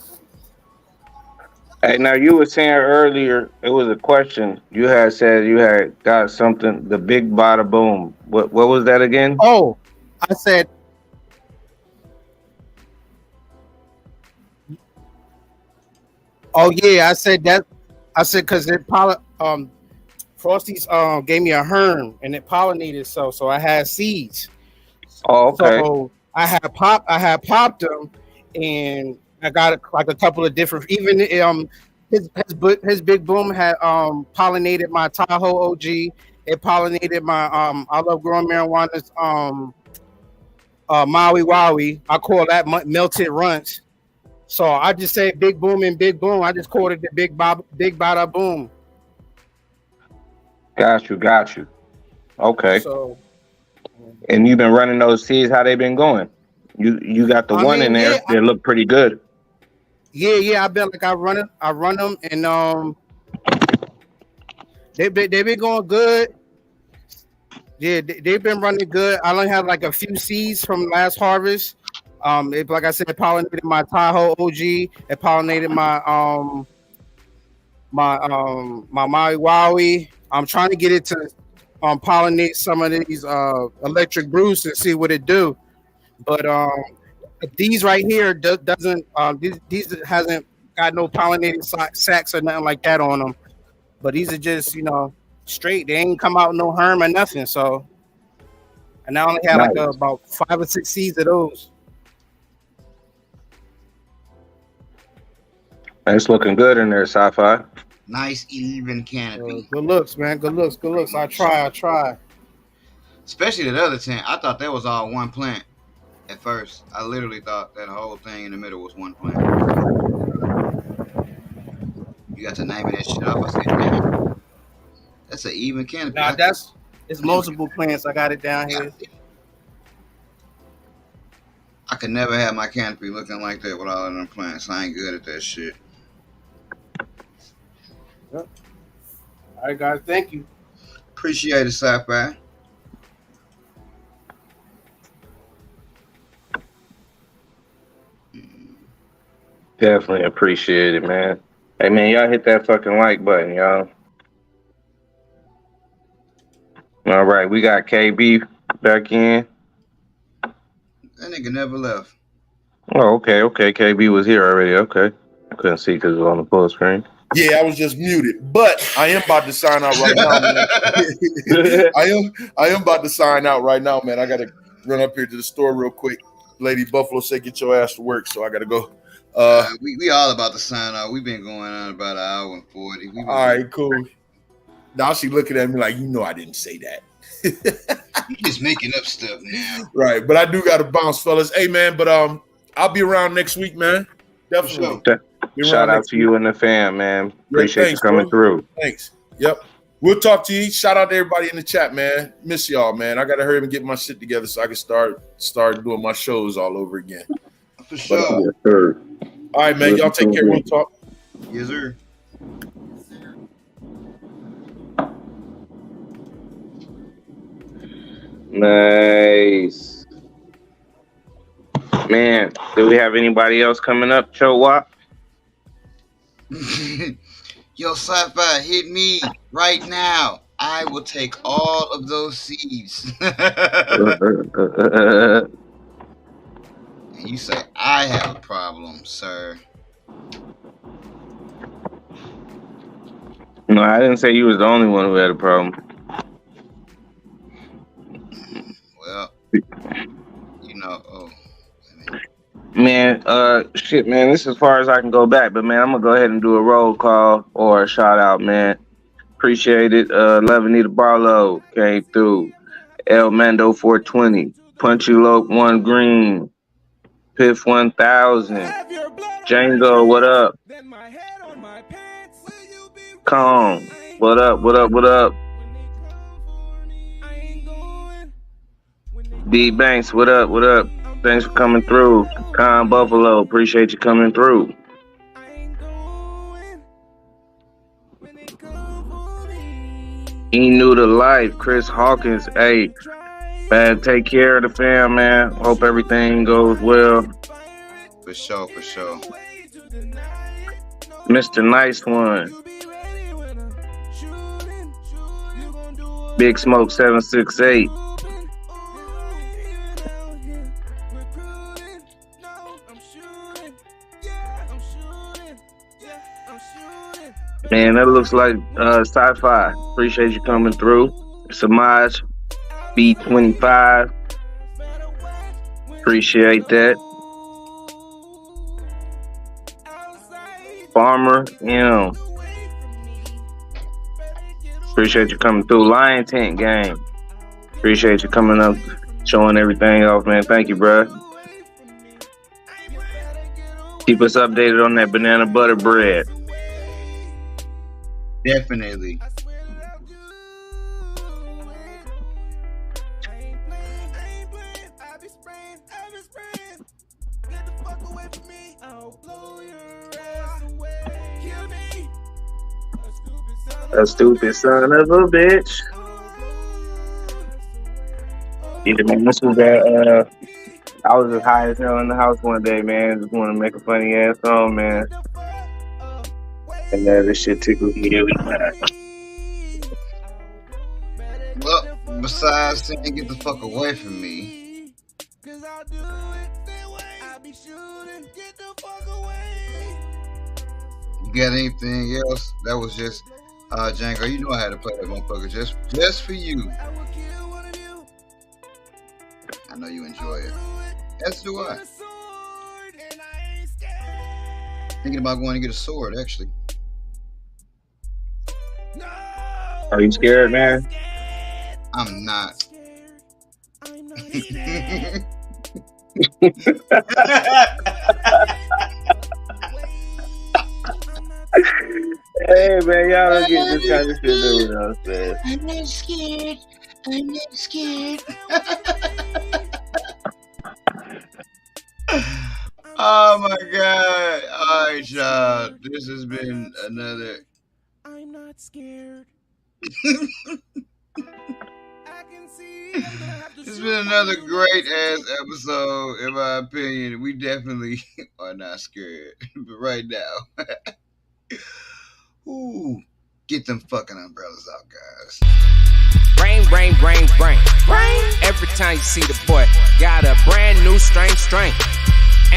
B: Hey, now you were saying earlier it was a question. You had said you had got something. The big bada boom. What was that again?
G: Oh, I said, oh yeah, I said that. I said because Frosty's gave me a herm and it pollinated, so I had seeds.
B: Oh, okay.
G: So I had popped them, and I got like a couple of different. Even his Big Boom had pollinated my Tahoe OG. It pollinated my I love growing marijuana's Maui Wowie. I call that melted runts. So I just say Big Boom and Big Boom. I just called it the Big Bada Boom.
B: Got you. Okay.
G: So
B: And you've been running those seeds. How they been going? You got the
G: I
B: one in
G: mean,
B: there. They look pretty good.
G: yeah. I bet like I run them, and they been going good. Yeah, they've been running good. I only have like a few seeds from last harvest. Like I said, it pollinated my Tahoe OG. It pollinated my Maui Wowie. I'm trying to get it to pollinate some of these electric brews and see what it do. But these right here doesn't these hasn't got no pollinated sacs or nothing like that on them. But these are just straight. They ain't come out no herm or nothing. So, and I only had
B: Nice.
G: like about 5 or 6 seeds of those.
B: It's looking good in there, sci-fi.
C: Nice even canopy.
G: Good looks, man. Good looks. I try.
C: Especially that other tent. I thought that was all one plant at first. I literally thought that whole thing in the middle was one plant. You got to name that shit off. I said, damn, that's an even canopy.
G: Nah, it's multiple plants. I got it down here.
C: I could never have my canopy looking like that with all of them plants. I ain't good at that shit.
G: Yep. All right, guys. Thank you.
C: Appreciate it, sci-fi.
B: Definitely appreciate it, man. Hey, man, y'all hit that fucking like button, y'all. All right, we got KB back in.
C: That nigga never left.
B: Oh, okay. KB was here already. Okay. I couldn't see because it was on the full screen.
F: Yeah, I was just muted, but I am about to sign out right now, man. I am about to sign out right now, man. I got to run up here to the store real quick. Lady Buffalo said, "Get your ass to work," so I got to go.
C: We all about to sign out. We've been going on about an hour and 40.
F: All right, cool. Now she looking at me like, I didn't say that.
C: You just making up stuff now.
F: Right, but I do got to bounce, fellas. Hey, man, but I'll be around next week, man. Definitely.
C: sure.
F: Be
B: Shout
F: around
B: out
F: next
B: to
F: week.
B: you and the fam, man.
F: Yeah,
B: Appreciate
F: thanks,
B: you coming
F: bro.
B: through.
F: Thanks. Yep. We'll talk to you. Shout out to everybody in the chat, man. Miss y'all, man. I gotta hurry up and get my shit together so I can start doing my shows all over again.
C: For sure.
B: Yes, sir.
F: All right, man. Y'all take care. We'll talk.
C: Yes, sir.
B: Nice. Man, do we have anybody else coming up, Chowap?
C: Yo, Sci-Fi, hit me right now. I will take all of those seeds. And you say, I have a problem, sir.
B: No, I didn't say you was the only one who had a problem.
C: Well, you know,
B: Man, shit, man, this is as far as I can go back, but man, I'm gonna go ahead and do a roll call or a shout out, man. Appreciate it. Levanita Barlow came through. El Mando 420. Punchy Lope 1 Green. Piff 1000. Django, what up? Kong, what up, what up, what up? D Banks, what up, what up? Thanks for coming through. Con Buffalo, appreciate you coming through. He knew the life. Chris Hawkins, hey, man, take care of the fam, man. Hope everything goes well.
C: for sure, for sure.
B: Mr. Nice One. Big Smoke 768. Man, that looks like Sci-Fi. Appreciate you coming through. Samaj B25. Appreciate that. Farmer, appreciate you coming through. Lion Tent Gang. Appreciate you coming up, showing everything off, man. Thank you, bro. Keep us updated on that banana butter bread.
C: Definitely.
B: A stupid son of a bitch. Yeah, man, this was that. I was as high as hell in the house one day, man. Just want to make a funny ass song, man. And this shit tickled me every time.
C: Well, besides saying get the fuck away from me, you got anything else? That was just Django. You know I had to play that motherfucker just for you. I know you enjoy it. As do I. Thinking about going to get a sword, actually.
B: Are you scared, man?
C: I'm not.
B: Hey, man, y'all don't get this kind of shit doing us, man.
C: I'm not scared. I'm not scared. Oh my God. All right, y'all. This has been another. I'm not scared. It's been another great ass episode, in my opinion. We definitely are not scared. But right now, ooh, get them fucking umbrellas out, guys.
A: Rain, rain, rain, rain, rain. Every time you see the boy, got a brand new strain.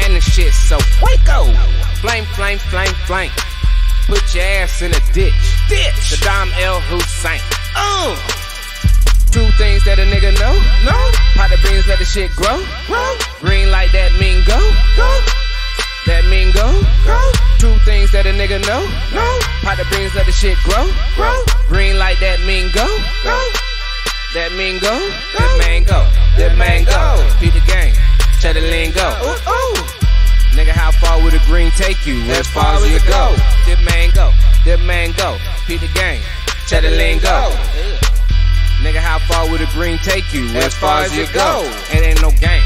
A: And the shit so Waco. Flame, flame, flame, flame. Put your ass in a ditch. Saddam El Hussein. Two things that a nigga know. Pot of beans, let the shit grow. Green like that mean go. That mean go. Two things that a nigga know. Pot of beans, let the shit grow. Green like that mean go. That mean go. That mango. That mango. Peep the game. Check the lingo. Nigga, how far would the green take you? As far as you go. Dip man go. Peep the game. Cheddar lingo. Nigga, how far would the green take you? As far as you go. It ain't no game.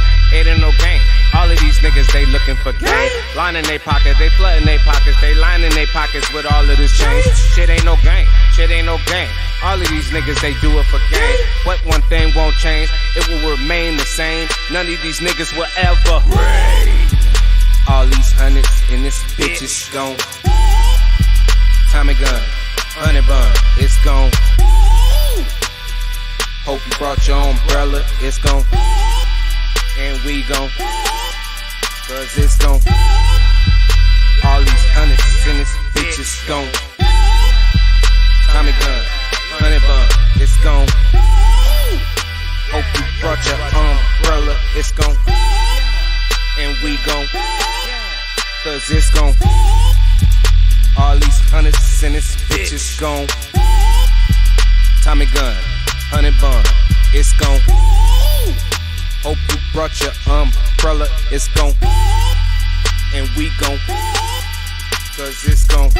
A: All of these niggas, they looking for game. Lining they pockets, they flooding they pockets, they lining they pockets with all of this change. Shit ain't no game. All of these niggas, they do it for game. But one thing won't change, it will remain the same. None of these niggas will ever reign. All these hundreds in this bitch is gone. Tommy gun, honey bun, it's gone. Hope you brought your umbrella, it's gone. And we gon' cause it's gon' all these hundreds in this bitch is gon' Tommy gun, honey bun, it's gon' hope you brought your umbrella, it's gon' and we gon' cause it's gon' all these hundreds in this bitch is gon' Tommy gun, honey bun, it's gon' hope you brought your umbrella, it's gon' and we gon' cause it's gon'